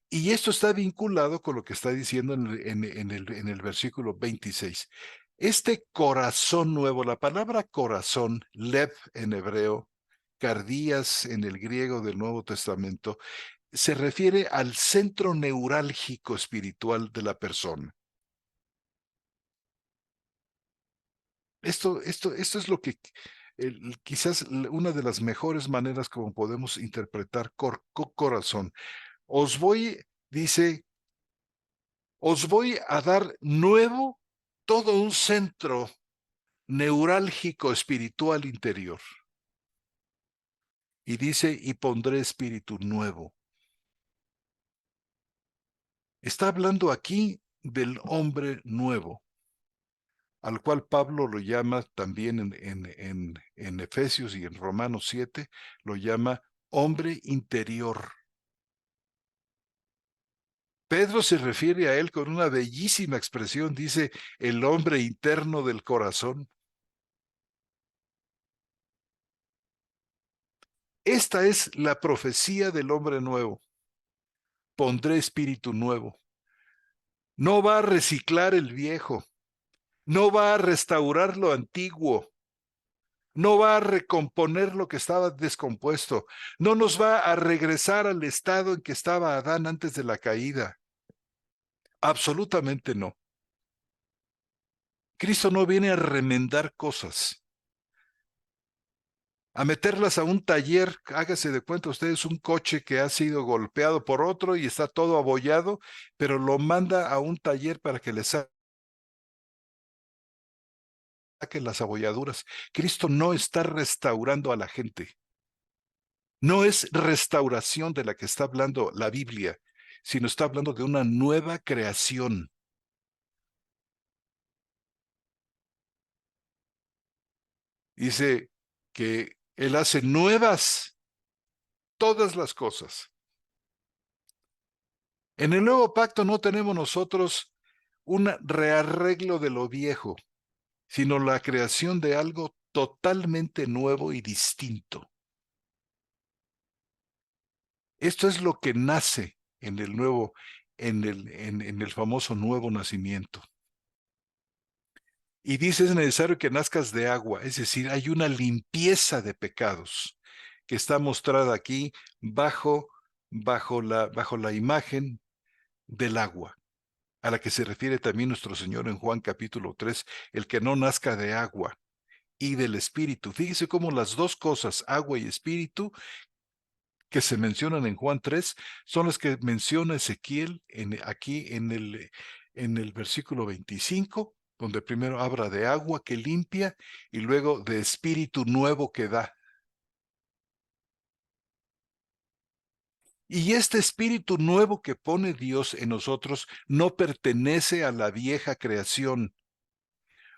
Y esto está vinculado con lo que está diciendo en el versículo 26. Este corazón nuevo, la palabra corazón, lev en hebreo, cardías en el griego del Nuevo Testamento, se refiere al centro neurálgico espiritual de la persona. Esto es lo que quizás una de las mejores maneras como podemos interpretar corazón. Os voy, dice, os voy a dar nuevo todo un centro neurálgico espiritual interior. Y dice, y pondré espíritu nuevo. Está hablando aquí del hombre nuevo, al cual Pablo lo llama también en Efesios y en Romanos 7, lo llama hombre interior. Pedro se refiere a él con una bellísima expresión, dice, el hombre interno del corazón. Esta es la profecía del hombre nuevo. Pondré espíritu nuevo. No va a reciclar el viejo, no va a restaurar lo antiguo, no va a recomponer lo que estaba descompuesto, no nos va a regresar al estado en que estaba Adán antes de la caída. Absolutamente no. Cristo no viene a remendar cosas, a meterlas a un taller. Hágase de cuenta ustedes un coche que ha sido golpeado por otro y está todo abollado, pero lo manda a un taller para que le saquen las abolladuras. Cristo no está restaurando a la gente. No es restauración de la que está hablando la Biblia, sino está hablando de una nueva creación. Dice que Él hace nuevas todas las cosas. En el nuevo pacto no tenemos nosotros un rearreglo de lo viejo, sino la creación de algo totalmente nuevo y distinto. Esto es lo que nace en el nuevo, en el famoso nuevo nacimiento. Y dice, es necesario que nazcas de agua, es decir, hay una limpieza de pecados que está mostrada aquí bajo la imagen del agua, a la que se refiere también nuestro Señor en Juan capítulo 3, el que no nazca de agua y del espíritu. Fíjese cómo las dos cosas, agua y espíritu, que se mencionan en Juan 3, son las que menciona Ezequiel aquí en el versículo 25, donde primero habla de agua que limpia y luego de espíritu nuevo que da. Y este espíritu nuevo que pone Dios en nosotros no pertenece a la vieja creación,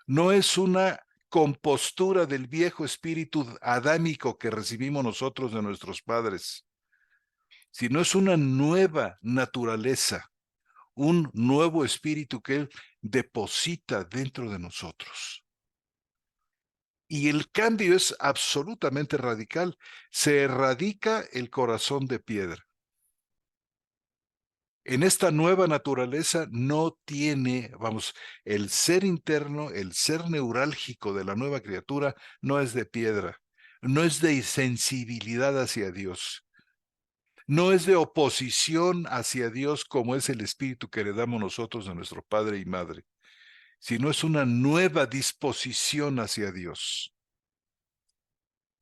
no es una compostura del viejo espíritu adámico que recibimos nosotros de nuestros padres, sino es una nueva naturaleza, un nuevo espíritu que Él deposita dentro de nosotros. Y el cambio es absolutamente radical. Se erradica el corazón de piedra. En esta nueva naturaleza no tiene, vamos, el ser interno, el ser neurálgico de la nueva criatura no es de piedra, no es de sensibilidad hacia Dios, no es de oposición hacia Dios como es el espíritu que heredamos nosotros de nuestro padre y madre, sino es una nueva disposición hacia Dios,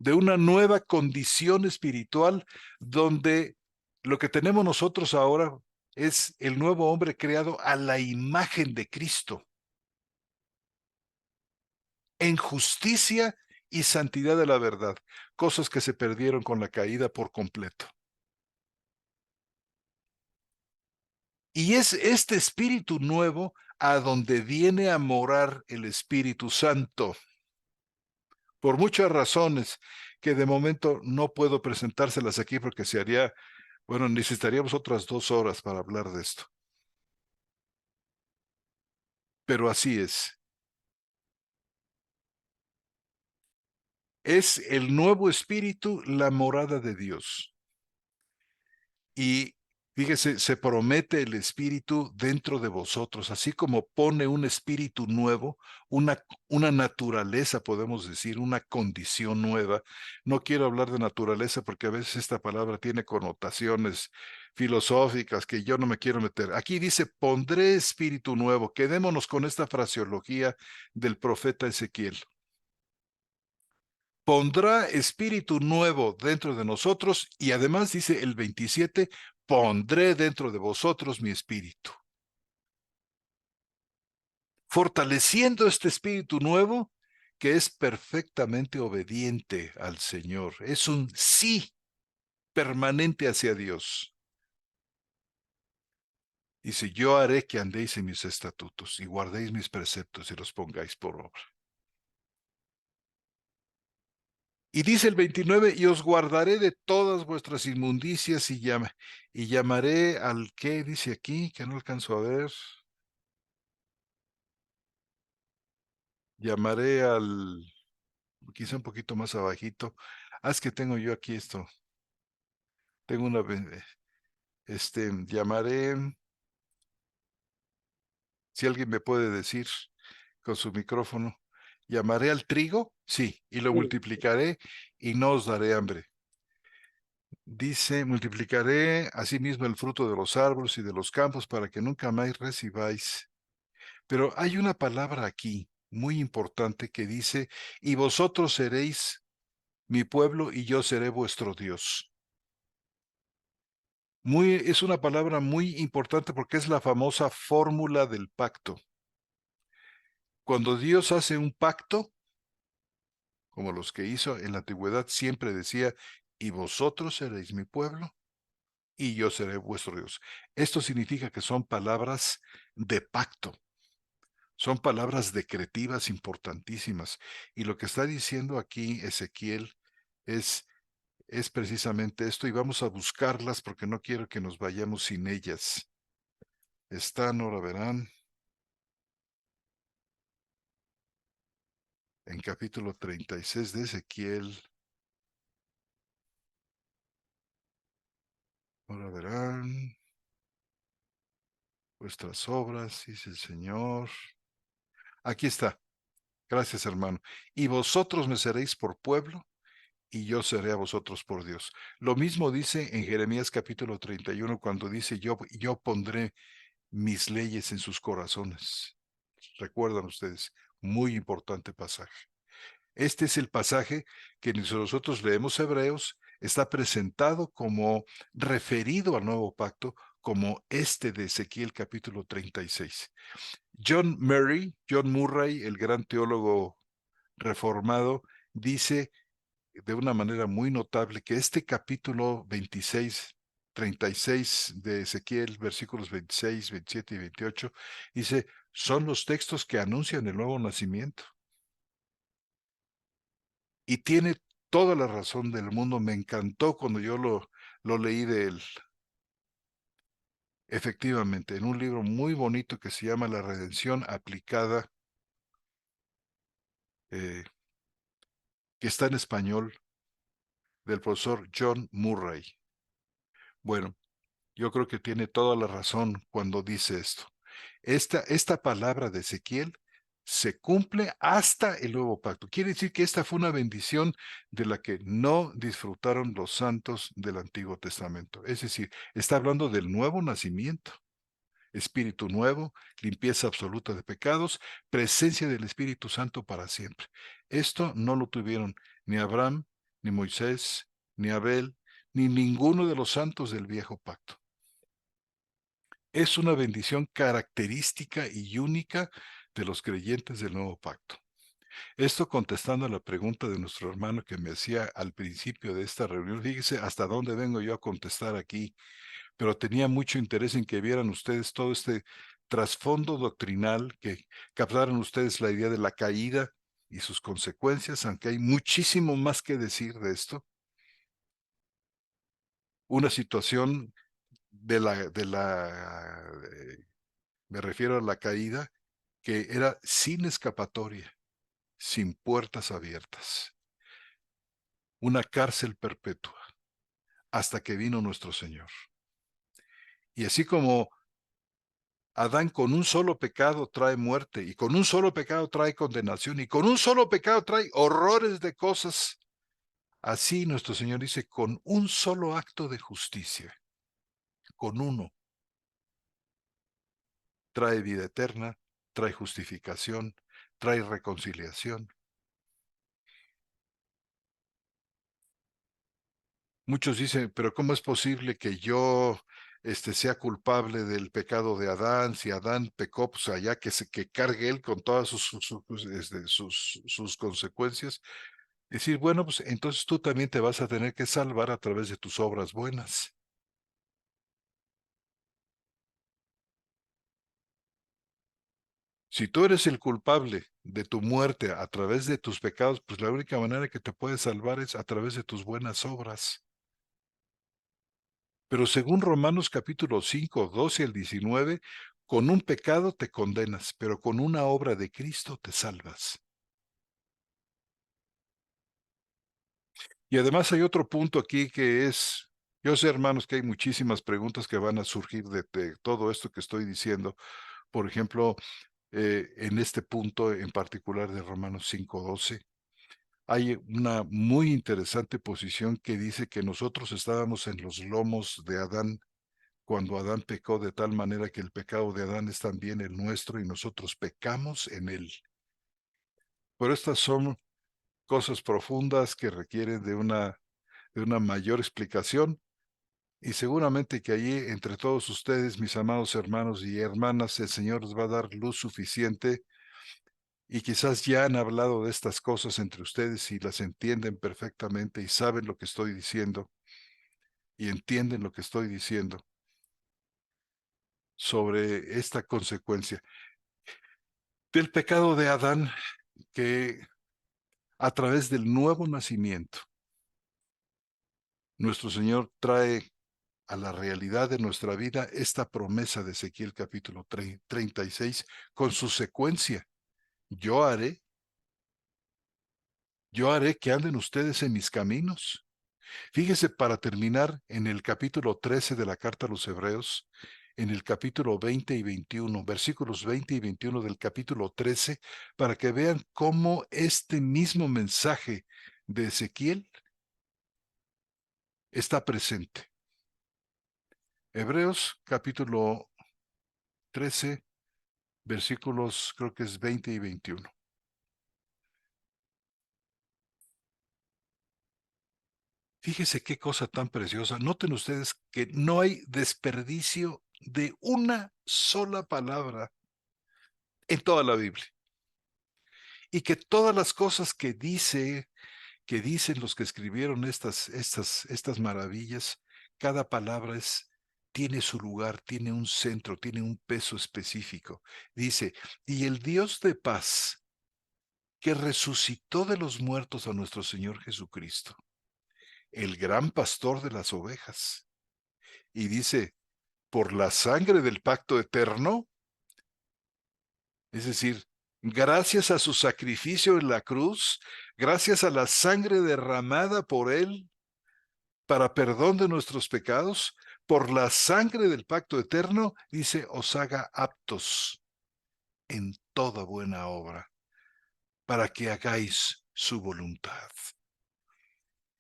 de una nueva condición espiritual donde lo que tenemos nosotros ahora es el nuevo hombre creado a la imagen de Cristo, en justicia y santidad de la verdad, cosas que se perdieron con la caída por completo. Y es este espíritu nuevo a donde viene a morar el Espíritu Santo, por muchas razones que de momento no puedo presentárselas aquí porque se haría, bueno, necesitaríamos otras 2 horas para hablar de esto. Pero así es. Es el nuevo espíritu la morada de Dios. Y fíjese, se promete el espíritu dentro de vosotros, así como pone un espíritu nuevo, una naturaleza, podemos decir, una condición nueva. No quiero hablar de naturaleza porque a veces esta palabra tiene connotaciones filosóficas que yo no me quiero meter. Aquí dice, pondré espíritu nuevo. Quedémonos con esta fraseología del profeta Ezequiel. Pondrá espíritu nuevo dentro de nosotros y además dice el 27, pondré dentro de vosotros mi espíritu. Fortaleciendo este espíritu nuevo que es perfectamente obediente al Señor. Es un sí permanente hacia Dios. Dice, yo haré que andéis en mis estatutos y guardéis mis preceptos y los pongáis por obra. Y dice el 29, y os guardaré de todas vuestras inmundicias y llamaré al que dice aquí, que no alcanzo a ver, llamaré al, quizá un poquito más abajito. Es que tengo yo aquí esto, tengo una, llamaré, si alguien me puede decir con su micrófono, llamaré al trigo, sí, y lo Sí. multiplicaré y no os daré hambre. Dice, multiplicaré asimismo el fruto de los árboles y de los campos para que nunca más recibáis. Pero hay una palabra aquí muy importante que dice, y vosotros seréis mi pueblo y yo seré vuestro Dios. Es una palabra muy importante porque es la famosa fórmula del pacto. Cuando Dios hace un pacto, como los que hizo en la antigüedad, siempre decía, y vosotros seréis mi pueblo y yo seré vuestro Dios. Esto significa que son palabras de pacto. Son palabras decretivas importantísimas. Y lo que está diciendo aquí Ezequiel es, es precisamente esto y vamos a buscarlas porque no quiero que nos vayamos sin ellas. Están, ahora verán, en capítulo 36 de Ezequiel. Ahora verán vuestras obras, dice el Señor. Aquí está. Gracias, hermano. Y vosotros me seréis por pueblo, y yo seré a vosotros por Dios. Lo mismo dice en Jeremías capítulo 31, cuando dice, yo pondré mis leyes en sus corazones. Recuerdan ustedes, muy importante pasaje. Este es el pasaje que nosotros leemos Hebreos, está presentado como referido al nuevo pacto, como este de Ezequiel capítulo 36. John Murray, el gran teólogo reformado, dice de una manera muy notable que este capítulo 26, 36 de Ezequiel, versículos 26, 27 y 28, dice, son los textos que anuncian el nuevo nacimiento. Y tiene toda la razón del mundo. Me encantó cuando yo lo leí de él. Efectivamente, en un libro muy bonito que se llama La Redención Aplicada, eh, que está en español, del profesor John Murray. Bueno, yo creo que tiene toda la razón cuando dice esto. Esta palabra de Ezequiel se cumple hasta el nuevo pacto. Quiere decir que esta fue una bendición de la que no disfrutaron los santos del Antiguo Testamento. Es decir, está hablando del nuevo nacimiento. Espíritu nuevo, limpieza absoluta de pecados, presencia del Espíritu Santo para siempre. Esto no lo tuvieron ni Abraham, ni Moisés, ni Abel, ni ninguno de los santos del viejo pacto. Es una bendición característica y única de los creyentes del nuevo pacto. Esto contestando a la pregunta de nuestro hermano que me hacía al principio de esta reunión. Fíjese hasta dónde vengo yo a contestar aquí, pero tenía mucho interés en que vieran ustedes todo este trasfondo doctrinal, que captaran ustedes la idea de la caída y sus consecuencias, aunque hay muchísimo más que decir de esto. Una situación me refiero a la caída, que era sin escapatoria, sin puertas abiertas, una cárcel perpetua, hasta que vino nuestro Señor. Y así como Adán con un solo pecado trae muerte, y con un solo pecado trae condenación, y con un solo pecado trae horrores de cosas, así nuestro Señor dice, con un solo acto de justicia, con uno, trae vida eterna, trae justificación, trae reconciliación. Muchos dicen, pero ¿cómo es posible que yo sea culpable del pecado de Adán? Si Adán pecó, pues allá que cargue él con todas sus consecuencias. Decir, bueno, pues entonces tú también te vas a tener que salvar a través de tus obras buenas. Si tú eres el culpable de tu muerte a través de tus pecados, pues la única manera que te puedes salvar es a través de tus buenas obras. Pero según Romanos capítulo 5, 12 al 19, con un pecado te condenas, pero con una obra de Cristo te salvas. Y además hay otro punto aquí que es, yo sé hermanos que hay muchísimas preguntas que van a surgir de todo esto que estoy diciendo. Por ejemplo, en este punto en particular de Romanos 5:12, hay una muy interesante posición que dice que nosotros estábamos en los lomos de Adán cuando Adán pecó, de tal manera que el pecado de Adán es también el nuestro y nosotros pecamos en él. Pero estas son cosas profundas que requieren de una mayor explicación, y seguramente que allí entre todos ustedes, mis amados hermanos y hermanas, el Señor les va a dar luz suficiente. Y quizás ya han hablado de estas cosas entre ustedes y las entienden perfectamente y saben lo que estoy diciendo y entienden lo que estoy diciendo sobre esta consecuencia del pecado de Adán, que a través del nuevo nacimiento nuestro Señor trae a la realidad de nuestra vida esta promesa de Ezequiel capítulo 36 con su secuencia. Yo haré, yo haré que anden ustedes en mis caminos. Fíjese, para terminar, en el capítulo 13 de la carta a los Hebreos, en el capítulo 20 y 21, versículos 20 y 21 del capítulo 13, para que vean cómo este mismo mensaje de Ezequiel está presente. Hebreos capítulo 13, versículos creo que es 20 y 21. Fíjese qué cosa tan preciosa. Noten ustedes que no hay desperdicio de una sola palabra en toda la Biblia. Y que todas las cosas que dicen los que escribieron estas maravillas, cada palabra tiene su lugar, tiene un centro, tiene un peso específico. Dice, y el Dios de paz, que resucitó de los muertos a nuestro Señor Jesucristo, el gran pastor de las ovejas. Y dice, por la sangre del pacto eterno, es decir, gracias a su sacrificio en la cruz, gracias a la sangre derramada por él para perdón de nuestros pecados, por la sangre del pacto eterno, dice, os haga aptos en toda buena obra, para que hagáis su voluntad.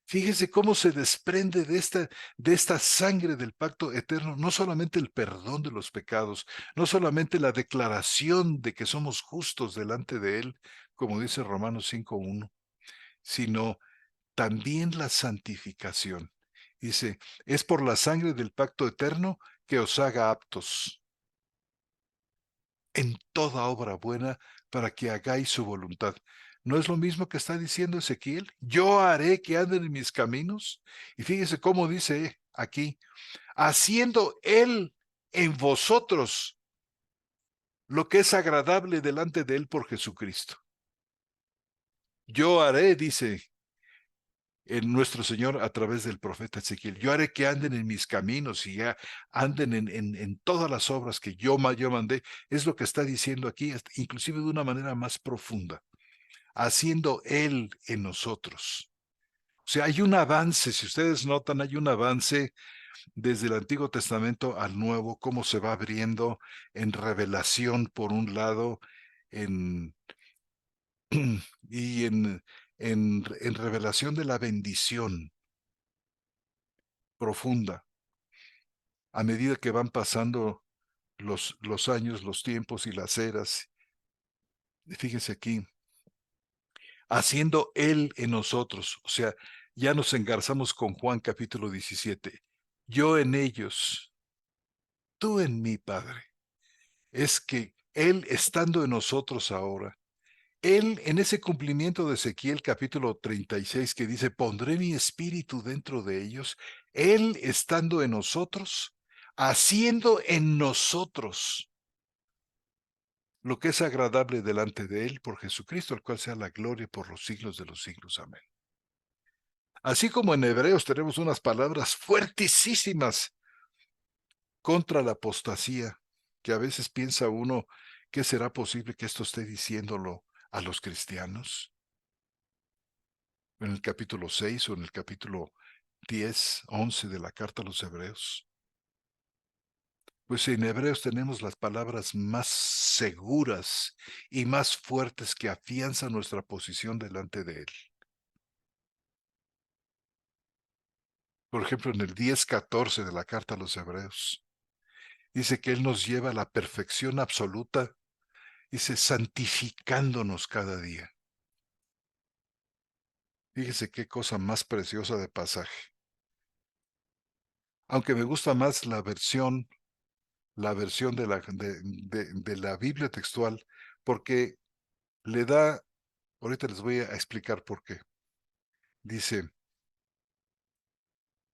Fíjese cómo se desprende de esta sangre del pacto eterno, no solamente el perdón de los pecados, no solamente la declaración de que somos justos delante de Él, como dice Romanos 5:1, sino también la santificación. Dice, es por la sangre del pacto eterno que os haga aptos en toda obra buena para que hagáis su voluntad. ¿No es lo mismo que está diciendo Ezequiel? Yo haré que anden en mis caminos. Y fíjese cómo dice aquí, haciendo Él en vosotros lo que es agradable delante de Él por Jesucristo. Yo haré, dice en nuestro Señor a través del profeta Ezequiel. Yo haré que anden en mis caminos y ya anden en todas las obras que yo mandé. Es lo que está diciendo aquí, inclusive de una manera más profunda, haciendo Él en nosotros. O sea, hay un avance, si ustedes notan, hay un avance desde el Antiguo Testamento al Nuevo, cómo se va abriendo en revelación por un lado, en, y en revelación de la bendición profunda, a medida que van pasando los años, los tiempos y las eras. Fíjense aquí, haciendo Él en nosotros, o sea, ya nos engarzamos con Juan capítulo 17. Yo en ellos, tú en mí, Padre. Es que Él estando en nosotros ahora, Él en ese cumplimiento de Ezequiel capítulo 36 que dice, pondré mi espíritu dentro de ellos, Él estando en nosotros, haciendo en nosotros lo que es agradable delante de Él por Jesucristo, al cual sea la gloria por los siglos de los siglos. Amén. Así como en Hebreos tenemos unas palabras fuertísimas contra la apostasía, que a veces piensa uno que será posible que esto esté diciéndolo a los cristianos. En el capítulo 6 o en el capítulo 10, 11 de la carta a los Hebreos. Pues en Hebreos tenemos las palabras más seguras y más fuertes que afianzan nuestra posición delante de Él. Por ejemplo, en el 10:14 de la carta a los Hebreos, dice que Él nos lleva a la perfección absoluta, dice, santificándonos cada día. Fíjese qué cosa más preciosa de pasaje. Aunque me gusta más la versión de la Biblia textual, porque le da, ahorita les voy a explicar por qué. Dice,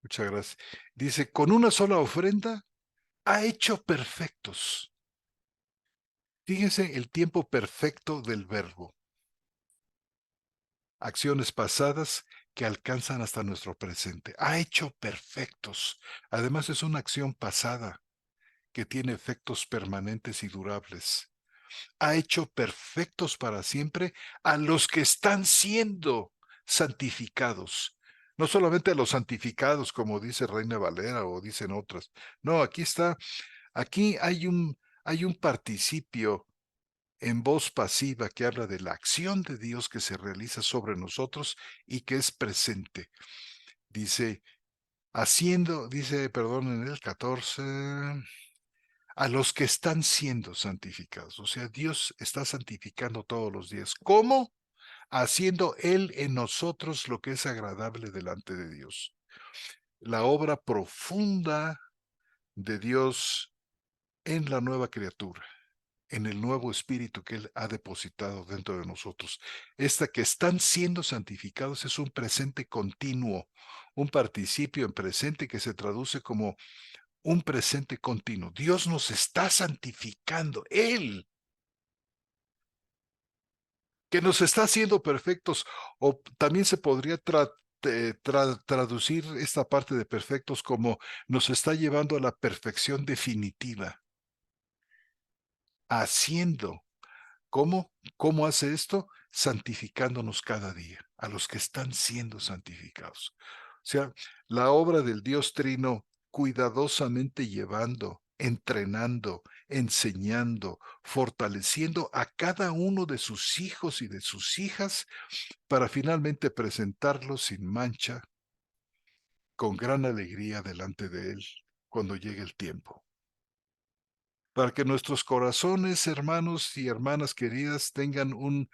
muchas gracias, dice, con una sola ofrenda ha hecho perfectos. Fíjense el tiempo perfecto del verbo. Acciones pasadas que alcanzan hasta nuestro presente. Ha hecho perfectos. Además, es una acción pasada que tiene efectos permanentes y durables. Ha hecho perfectos para siempre a los que están siendo santificados. No solamente a los santificados, como dice Reina Valera o dicen otras. No, aquí está, aquí hay un participio en voz pasiva que habla de la acción de Dios que se realiza sobre nosotros y que es presente. Dice, dice, perdón, en el 14, a los que están siendo santificados. O sea, Dios está santificando todos los días. ¿Cómo? Haciendo Él en nosotros lo que es agradable delante de Dios. La obra profunda de Dios en la nueva criatura, en el nuevo espíritu que Él ha depositado dentro de nosotros. Esta que están siendo santificados es un presente continuo, un participio en presente que se traduce como un presente continuo. Dios nos está santificando, Él, que nos está haciendo perfectos, o también se podría traducir esta parte de perfectos como nos está llevando a la perfección definitiva, haciendo. ¿Cómo? ¿Cómo hace esto? Santificándonos cada día, a los que están siendo santificados. O sea, la obra del Dios Trino cuidadosamente llevando, entrenando, enseñando, fortaleciendo a cada uno de sus hijos y de sus hijas para finalmente presentarlos sin mancha, con gran alegría delante de Él cuando llegue el tiempo. Para que nuestros corazones, hermanos y hermanas queridas, tengan un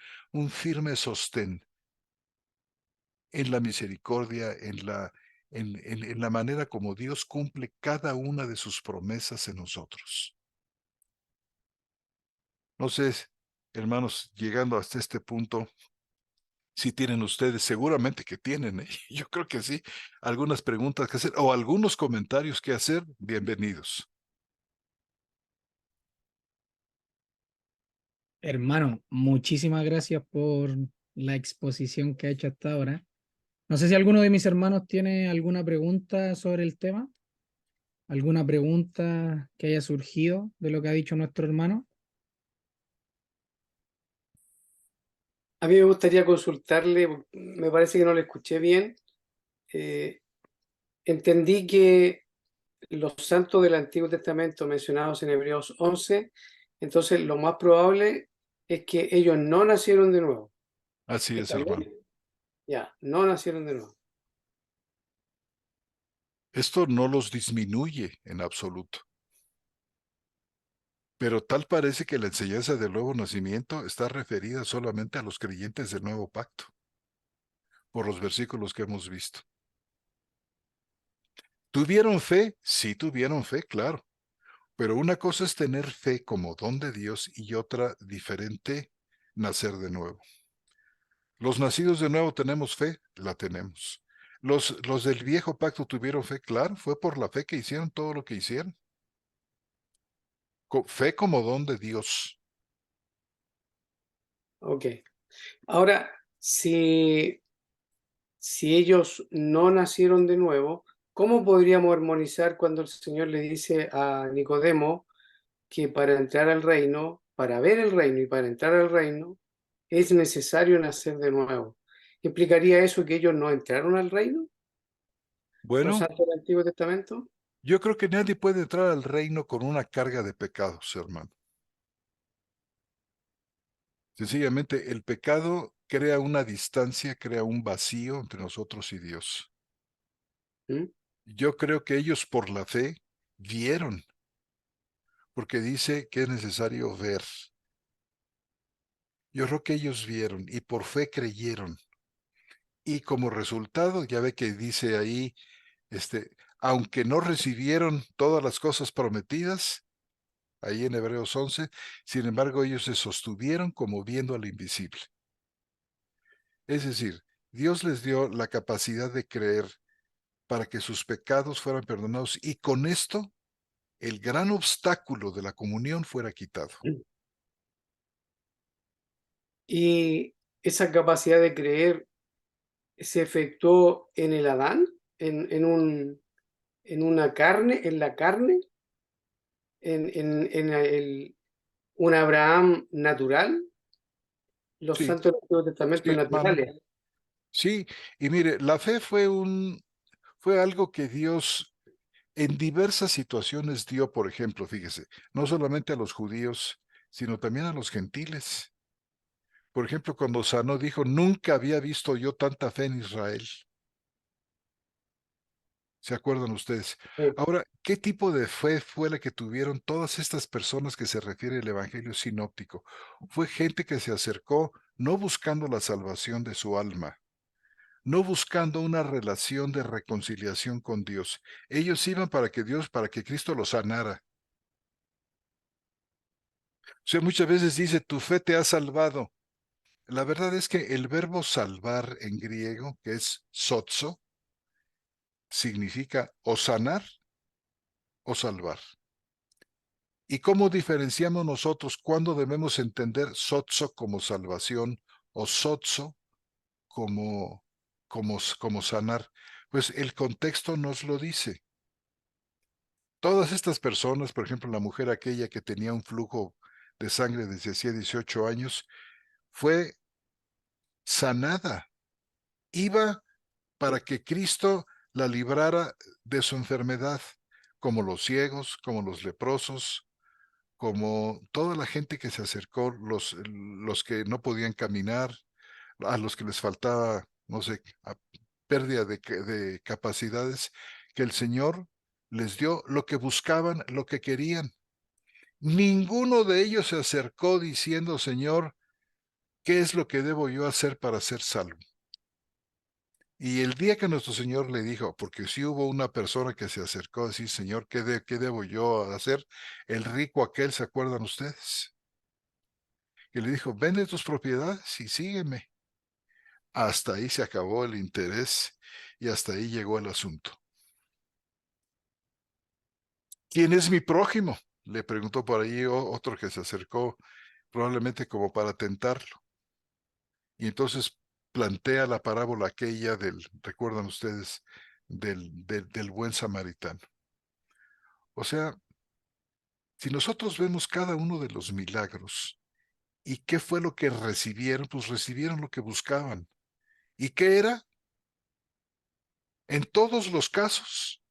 firme sostén en la misericordia, en la manera como Dios cumple cada una de sus promesas en nosotros. No sé, hermanos, llegando hasta este punto, si tienen ustedes, seguramente que tienen, yo creo que sí, algunas preguntas que hacer o algunos comentarios que hacer, bienvenidos. Hermano, muchísimas gracias por la exposición que ha hecho hasta ahora. No sé si alguno de mis hermanos tiene alguna pregunta sobre el tema, alguna pregunta que haya surgido de lo que ha dicho nuestro hermano. A mí me gustaría consultarle, me parece que no le escuché bien. eh, Entendí que los santos del Antiguo Testamento mencionados en Hebreos 11, entonces lo más probable es que ellos no nacieron de nuevo. Así es, ¿Está hermano. bien? Ya, no nacieron de nuevo. Esto no los disminuye en absoluto. Pero tal parece que la enseñanza del nuevo nacimiento está referida solamente a los creyentes del nuevo pacto, por los versículos que hemos visto. ¿Tuvieron fe? Sí tuvieron fe, claro. Pero una cosa es tener fe como don de Dios y otra diferente, nacer de nuevo. Los nacidos de nuevo tenemos fe, la tenemos. Los del viejo pacto tuvieron fe, claro, fue por la fe que hicieron todo lo que hicieron. Fe como don de Dios. Ok. Ahora, si ellos no nacieron de nuevo, ¿cómo podríamos armonizar cuando el Señor le dice a Nicodemo que para entrar al reino, para ver el reino y para entrar al reino, es necesario nacer de nuevo? ¿Implicaría eso que ellos no entraron al reino, los Bueno, santos del Antiguo Testamento? yo creo que nadie puede entrar al reino con una carga de pecados, hermano. Sencillamente, el pecado crea una distancia, crea un vacío entre nosotros y Dios. ¿Mm? Yo creo que ellos por la fe vieron, porque dice que es necesario ver. Yo creo que ellos vieron y por fe creyeron. Y como resultado, ya ve que dice ahí, aunque no recibieron todas las cosas prometidas, ahí en Hebreos 11, sin embargo ellos se sostuvieron como viendo al invisible. Es decir, Dios les dio la capacidad de creer para que sus pecados fueran perdonados y con esto el gran obstáculo de la comunión fuera quitado. Y esa capacidad de creer se efectuó en el Adán, en una carne, en la carne, en un Abraham natural, los Sí, santos del Antiguo Testamento sí, hermano. naturales. Sí, y mire, la fe fue algo que Dios en diversas situaciones dio, por ejemplo, fíjese, no solamente a los judíos, sino también a los gentiles. Por ejemplo, cuando sanó, dijo, nunca había visto yo tanta fe en Israel. ¿Se acuerdan ustedes? Eh, Ahora, ¿qué tipo de fe fue la que tuvieron todas estas personas que se refiere el Evangelio sinóptico? Fue gente que se acercó no buscando la salvación de su alma, no buscando una relación de reconciliación con Dios. Ellos iban para que Cristo los sanara. O sea, muchas veces dice, tu fe te ha salvado. La verdad es que el verbo salvar en griego, que es sozo, significa o sanar o salvar. ¿Y cómo diferenciamos nosotros cuándo debemos entender sozo como salvación o sozo como sanar? Pues el contexto nos lo dice. Todas estas personas, por ejemplo, la mujer aquella que tenía un flujo de sangre desde hacía 18 años, fue sanada. Iba para que Cristo la librara de su enfermedad, como los ciegos, como los leprosos, como toda la gente que se acercó, los que no podían caminar, a los que les faltaba, no sé, pérdida de capacidades, que el Señor les dio lo que buscaban, lo que querían. Ninguno de ellos se acercó diciendo, Señor, ¿qué es lo que debo yo hacer para ser salvo? Y el día que nuestro Señor le dijo, porque si hubo una persona que se acercó a decir, Señor, ¿qué debo yo hacer? El rico aquel, ¿se acuerdan ustedes? Y le dijo, vende tus propiedades y sígueme. Hasta ahí se acabó el interés y hasta ahí llegó el asunto. ¿Quién es mi prójimo? Le preguntó por ahí otro que se acercó, probablemente como para tentarlo. Y entonces plantea la parábola aquella recuerdan ustedes, del buen samaritano. O sea, si nosotros vemos cada uno de los milagros y qué fue lo que recibieron, pues recibieron lo que buscaban. ¿Y qué era? En todos los casos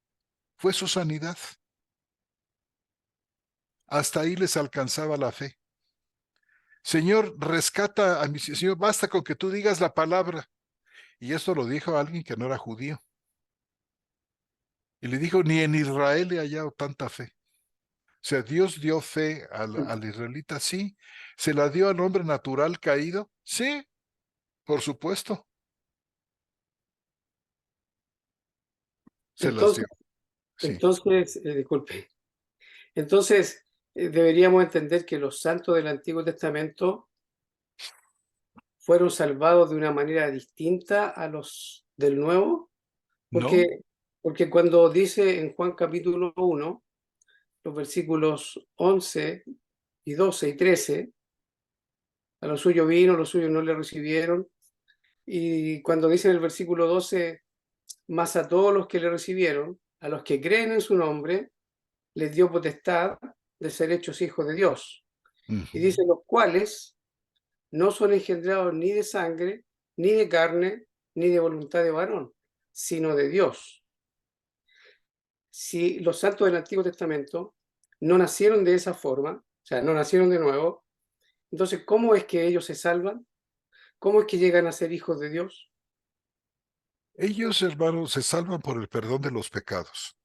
fue su sanidad. Hasta ahí les alcanzaba la fe. Señor, rescata a mi Señor, basta con que tú digas la palabra. Y esto lo dijo a alguien que no era judío. Y le dijo, ni en Israel he hallado tanta fe. O sea, Dios dio fe al israelita, sí. ¿Se la dio al hombre natural caído? Sí, por supuesto. Se las dio, Entonces, sí. disculpe, entonces deberíamos entender que los santos del Antiguo Testamento fueron salvados de una manera distinta a los del Nuevo, No, porque cuando dice en Juan capítulo 1, los versículos 11 y 12 y 13, a los suyos vino, los suyos no le recibieron, y cuando dice en el versículo 12, más a todos los que le recibieron, a los que creen en su nombre, les dio potestad de ser hechos hijos de Dios. Y ujú. dice, los cuales no son engendrados ni de sangre, ni de carne, ni de voluntad de varón, sino de Dios. Si los santos del Antiguo Testamento no nacieron de esa forma, o sea, no nacieron de nuevo, entonces, ¿cómo es que ellos se salvan? ¿Cómo es que llegan a ser hijos de Dios? Ellos, hermanos, se salvan por el perdón de los pecados.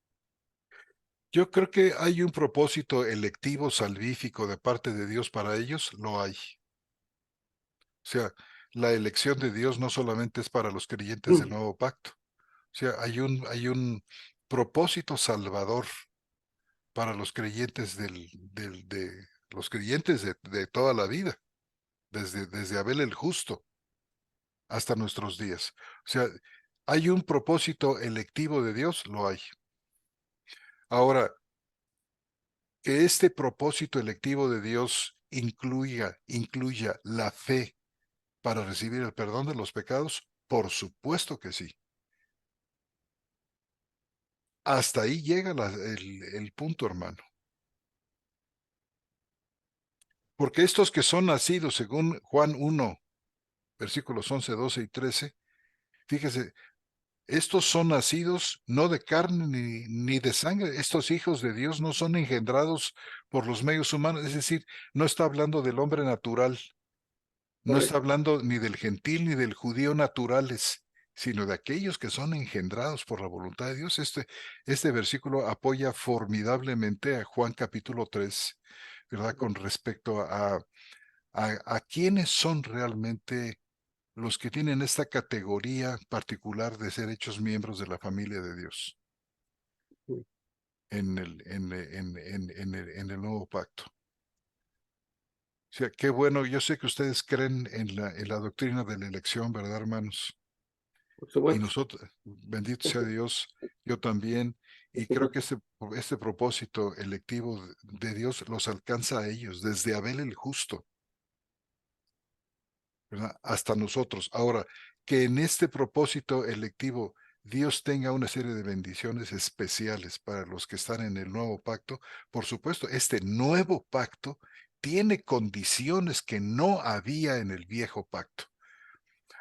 Yo creo que hay un propósito electivo, salvífico de parte de Dios para ellos, lo hay. O sea, la elección de Dios no solamente es para los creyentes del nuevo pacto. O sea, hay un propósito salvador para los creyentes de los creyentes de toda la vida, desde Abel el justo hasta nuestros días. O sea, hay un propósito electivo de Dios, lo hay. Ahora, que este propósito electivo de Dios incluya la fe para recibir el perdón de los pecados, Por supuesto que sí. Hasta ahí llega el punto, hermano. Porque estos que son nacidos, según Juan 1, versículos 11, 12 y 13, fíjese, estos son nacidos no de carne ni de sangre. Estos hijos de Dios no son engendrados por los medios humanos. Es decir, no está hablando del hombre natural. No está Correcto. hablando ni del gentil ni del judío naturales, sino de aquellos que son engendrados por la voluntad de Dios. Este versículo apoya formidablemente a Juan capítulo 3, ¿verdad? Con respecto a quiénes son realmente los que tienen esta categoría particular de ser hechos miembros de la familia de Dios en el nuevo pacto. O sea, qué bueno, yo sé que ustedes creen en la doctrina de la elección, ¿verdad, hermanos? Por Y supuesto, nosotros, bendito por sea su- Dios, yo también, por y creo que supuesto. este propósito electivo de Dios los alcanza a ellos, desde Abel el justo, ¿verdad? Hasta nosotros. Ahora, que en este propósito electivo Dios tenga una serie de bendiciones especiales para los que están en el nuevo pacto, por supuesto, este nuevo pacto tiene condiciones que no había en el viejo pacto.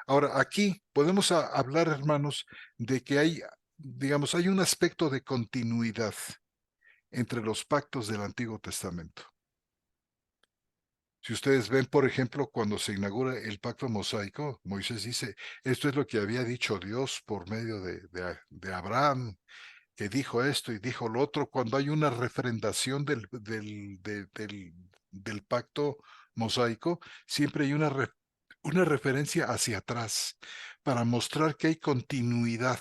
Ahora, aquí podemos hablar, hermanos, de que hay, digamos, hay un aspecto de continuidad entre los pactos del Antiguo Testamento. Si ustedes ven, por ejemplo, cuando se inaugura el pacto mosaico, Moisés dice, esto es lo que había dicho Dios por medio de Abraham, que dijo esto y dijo lo otro. Cuando hay una refrendación del pacto mosaico, siempre hay una referencia hacia atrás para mostrar que hay continuidad.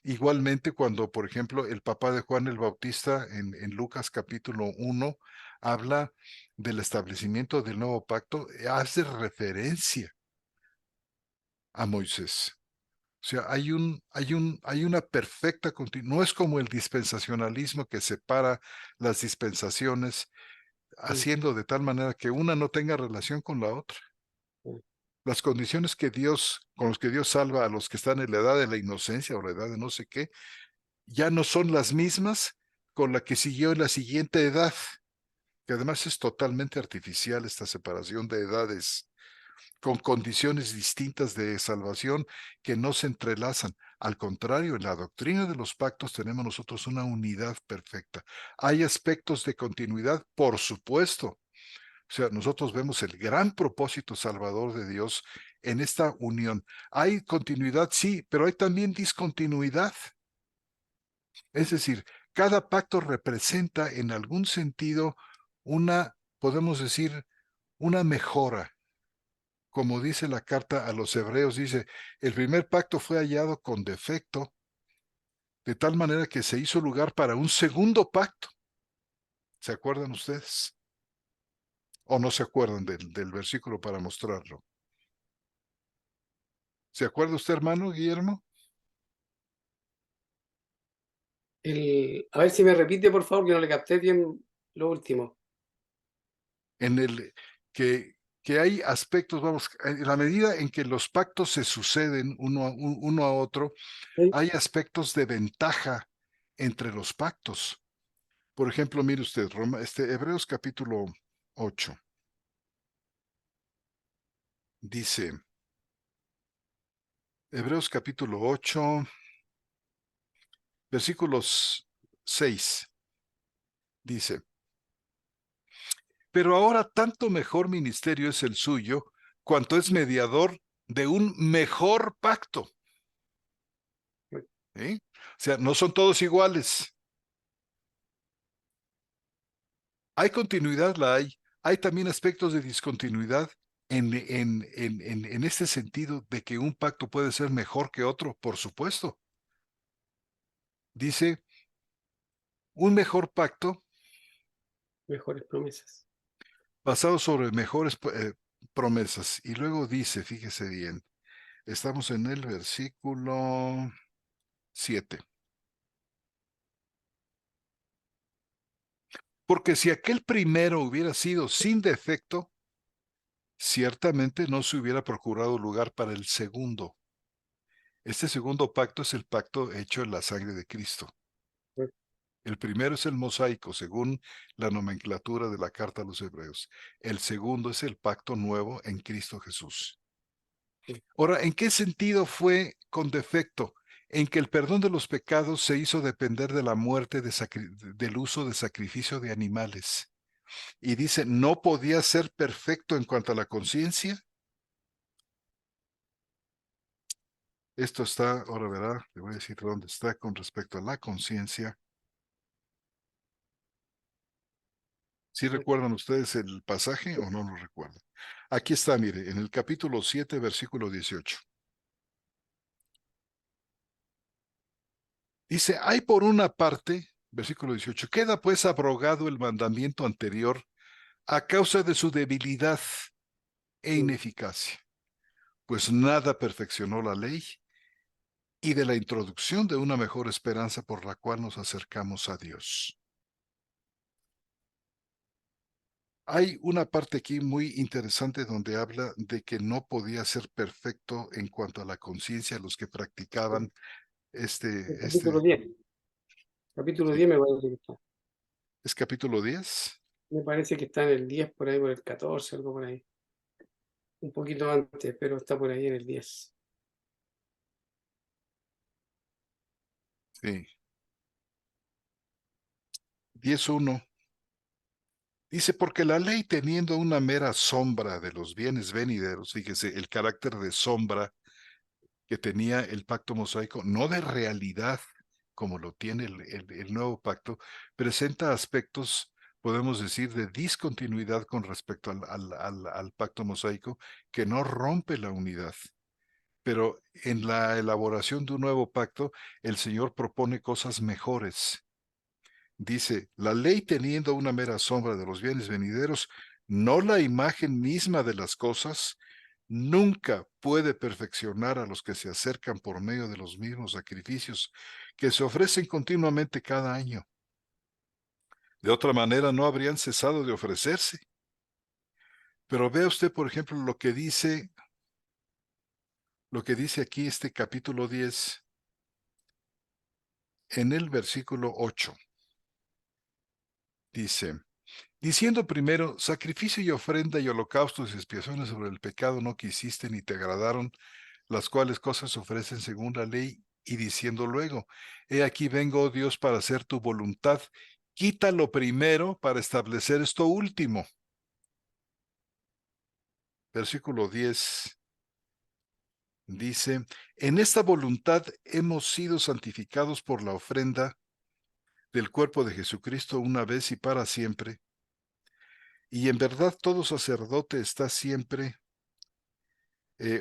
Igualmente, cuando, por ejemplo, el papá de Juan el Bautista en Lucas capítulo 1 habla del establecimiento del nuevo pacto, hace referencia a Moisés. O sea, hay una perfecta continuidad. No es como el dispensacionalismo que separa las dispensaciones, Mm, haciendo de tal manera que una no tenga relación con la otra. mm, Las condiciones con las que Dios salva a los que están en la edad de la inocencia o la edad de no sé qué, ya no son las mismas con la que siguió en la siguiente edad, que además es totalmente artificial esta separación de edades, con condiciones distintas de salvación que no se entrelazan. Al contrario, en la doctrina de los pactos tenemos nosotros una unidad perfecta. ¿Hay aspectos de continuidad? Por supuesto. O sea, nosotros vemos el gran propósito salvador de Dios en esta unión. Hay continuidad, sí, pero hay también discontinuidad. Es decir, cada pacto representa en algún sentido podemos decir, una mejora. Como dice la carta a los hebreos, dice, el primer pacto fue hallado con defecto, de tal manera que se hizo lugar para un segundo pacto. ¿Se acuerdan ustedes? ¿O no se acuerdan del versículo para mostrarlo? ¿Se acuerda usted, hermano Guillermo? A ver si me repite, por favor, que no le capté bien lo último. En el que hay aspectos, vamos, en la medida en que los pactos se suceden uno a otro, Sí. hay aspectos de ventaja entre los pactos. Por ejemplo, mire usted, Hebreos capítulo 8 dice, Hebreos capítulo 8, versículos 6, dice, pero ahora tanto mejor ministerio es el suyo, cuanto es mediador de un mejor pacto. ¿Sí? O sea, no son todos iguales. Hay continuidad, la hay. Hay también aspectos de discontinuidad en este sentido de que un pacto puede ser mejor que otro, por supuesto. Dice, un mejor pacto Mejores promesas. basado sobre mejores promesas. Y luego dice, fíjese bien, estamos en el versículo 7. Porque si aquel primero hubiera sido sin defecto, ciertamente no se hubiera procurado lugar para el segundo. Este segundo pacto es el pacto hecho en la sangre de Cristo. El primero es el mosaico, según la nomenclatura de la carta a los hebreos. El segundo es el pacto nuevo en Cristo Jesús. Ahora, ¿en qué sentido fue con defecto? En que el perdón de los pecados se hizo depender de la muerte del uso de sacrificio de animales. Y dice, no podía ser perfecto en cuanto a la conciencia. Esto está, ahora verá, le voy a decir dónde está con respecto a la conciencia. ¿Sí recuerdan ustedes el pasaje o no lo recuerdan? Aquí está, mire, en el capítulo 7, versículo 18. Dice, hay por una parte, versículo 18, queda pues abrogado el mandamiento anterior a causa de su debilidad e ineficacia, pues nada perfeccionó la ley y de la introducción de una mejor esperanza por la cual nos acercamos a Dios. Hay una parte aquí muy interesante donde habla de que no podía ser perfecto en cuanto a la conciencia los que practicaban El capítulo 10. Capítulo sí, 10 me parece que está. ¿es capítulo 10? Me parece que está en el 10 por ahí, por el 14, algo por ahí. Un poquito antes, pero está por ahí en el 10. Sí. 10:1. Dice, porque la ley teniendo una mera sombra de los bienes venideros, fíjese, el carácter de sombra que tenía el pacto mosaico, no de realidad como lo tiene el nuevo pacto, presenta aspectos, podemos decir, de discontinuidad con respecto al pacto mosaico, que no rompe la unidad. Pero en la elaboración de un nuevo pacto, el Señor propone cosas mejores. Dice, la ley teniendo una mera sombra de los bienes venideros, no la imagen misma de las cosas, nunca puede perfeccionar a los que se acercan por medio de los mismos sacrificios que se ofrecen continuamente cada año. De otra manera, no habrían cesado de ofrecerse. Pero vea usted, por ejemplo, lo que dice aquí este capítulo 10 en el versículo 8. Dice, diciendo primero, sacrificio y ofrenda y holocaustos y expiaciones sobre el pecado no quisiste ni te agradaron, las cuales cosas ofrecen según la ley, y diciendo luego, he aquí vengo, oh Dios, para hacer tu voluntad, quita lo primero para establecer esto último. Versículo 10 dice, en esta voluntad hemos sido santificados por la ofrenda del cuerpo de Jesucristo una vez y para siempre, y en verdad todo sacerdote está siempre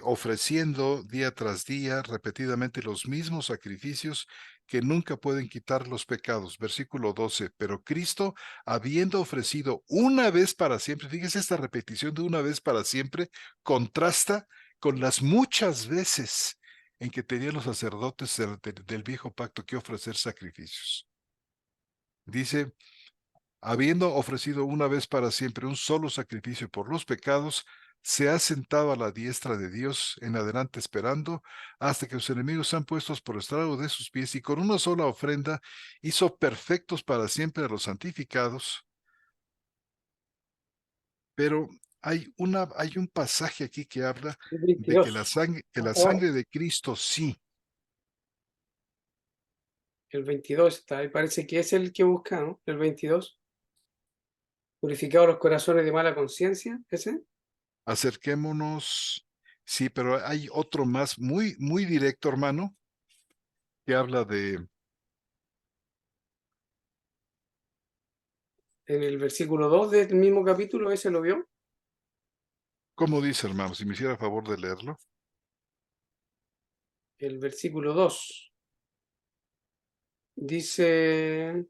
ofreciendo día tras día repetidamente los mismos sacrificios que nunca pueden quitar los pecados. Versículo 12, pero Cristo, habiendo ofrecido una vez para siempre, fíjese esta repetición de una vez para siempre, contrasta con las muchas veces en que tenían los sacerdotes del viejo pacto que ofrecer sacrificios. Dice, habiendo ofrecido una vez para siempre un solo sacrificio por los pecados, se ha sentado a la diestra de Dios en adelante esperando hasta que sus enemigos sean puestos por estrado de sus pies, y con una sola ofrenda hizo perfectos para siempre a los santificados. Pero hay un pasaje aquí que habla El de que 22. la Oh, sangre de Cristo sí. el 22 está ahí. Parece que es el que busca, ¿no? El 22. Purificado los corazones de mala conciencia. ¿Ese? Acerquémonos. Sí, pero hay otro más muy, muy directo, hermano, que habla de, En el versículo 2 del mismo capítulo, ¿ese lo vio? ¿cómo dice, hermano? Si me hiciera favor de leerlo. El versículo 2 dice,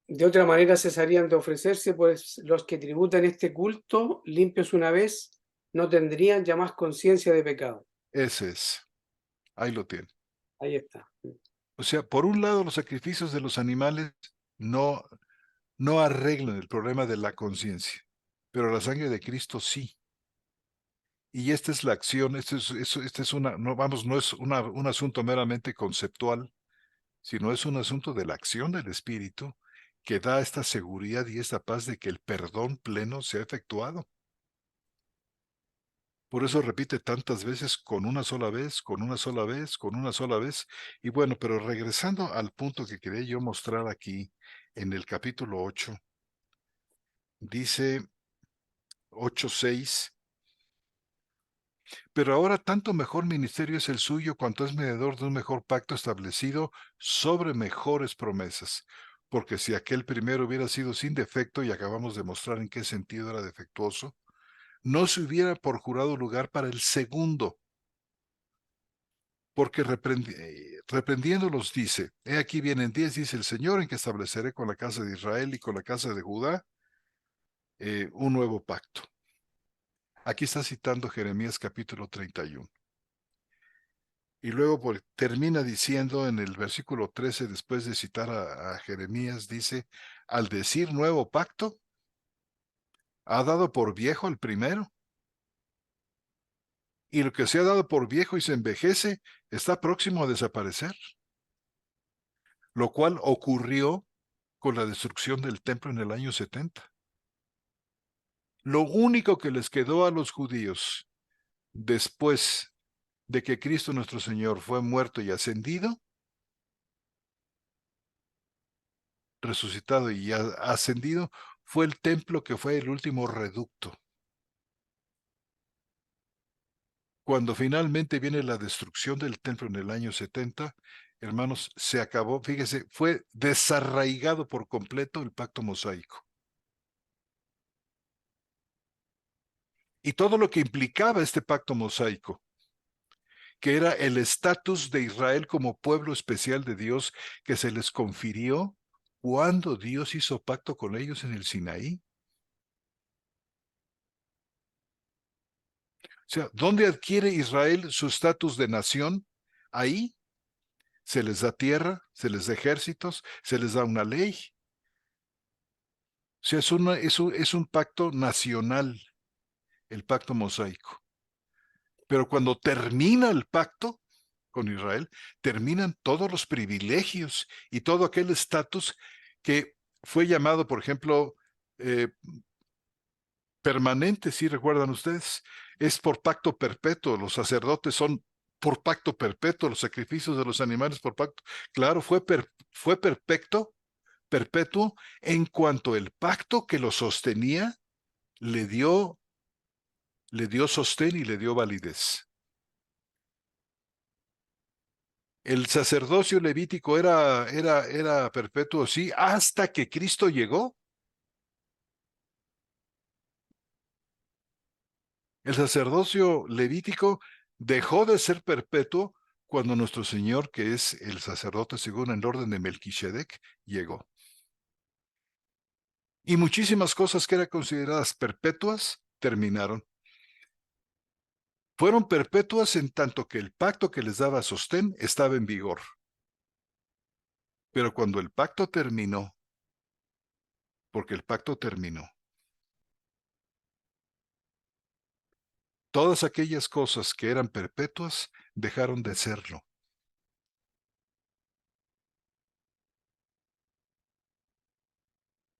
de otra manera cesarían de ofrecerse, pues los que tributan este culto, limpios una vez, no tendrían ya más conciencia de pecado. Ese es. Ahí lo tiene. Ahí está. O sea, por un lado, los sacrificios de los animales no, no arreglan el problema de la conciencia, pero la sangre de Cristo sí. Y esta es la acción, este es una, no, vamos, no es un asunto meramente conceptual, sino es un asunto de la acción del Espíritu que da esta seguridad y esta paz de que el perdón pleno se ha efectuado. Por eso repite tantas veces, con una sola vez, con una sola vez, con una sola vez. Y bueno, pero regresando al punto que quería yo mostrar aquí, en el capítulo 8, dice 8:6, pero ahora tanto mejor ministerio es el suyo cuanto es mediador de un mejor pacto establecido sobre mejores promesas. Porque si aquel primero hubiera sido sin defecto, y acabamos de mostrar en qué sentido era defectuoso, no se hubiera por jurado lugar para el segundo, porque reprendiéndolos dice, he aquí vienen 10, dice el Señor, en que estableceré con la casa de Israel y con la casa de Judá un nuevo pacto. Aquí está citando Jeremías capítulo 31. Y luego termina diciendo en el versículo 13, después de citar a Jeremías, dice, al decir nuevo pacto, ha dado por viejo el primero, y lo que se ha dado por viejo y se envejece está próximo a desaparecer, lo cual ocurrió con la destrucción del templo en el año 70. Lo único que les quedó a los judíos después de que Cristo nuestro Señor fue muerto y ascendido, resucitado y ascendido, fue el templo, que fue el último reducto. Cuando finalmente viene la destrucción del templo en el año 70, hermanos, se acabó, fíjese, fue desarraigado por completo el pacto mosaico. Y todo lo que implicaba este pacto mosaico, que era el estatus de Israel como pueblo especial de Dios que se les confirió cuando Dios hizo pacto con ellos en el Sinaí. O sea, ¿dónde adquiere Israel su estatus de nación? Ahí se les da tierra, se les da ejércitos, se les da una ley. O sea, es un pacto nacional, el pacto mosaico. Pero cuando termina el pacto con Israel, terminan todos los privilegios y todo aquel estatus que fue llamado, por ejemplo, eh, permanente, si recuerdan ustedes, es por pacto perpetuo. Los sacerdotes son por pacto perpetuo, los sacrificios de los animales por pacto. Claro, fue perpetuo en cuanto el pacto que lo sostenía le dio sostén y le dio validez. El sacerdocio levítico era perpetuo, sí, hasta que Cristo llegó. El sacerdocio levítico dejó de ser perpetuo cuando nuestro Señor, que es el sacerdote según el orden de Melquisedec, llegó. Y muchísimas cosas que eran consideradas perpetuas terminaron. Fueron perpetuas en tanto que el pacto que les daba sostén estaba en vigor. Pero cuando el pacto terminó, porque el pacto terminó, todas aquellas cosas que eran perpetuas dejaron de serlo.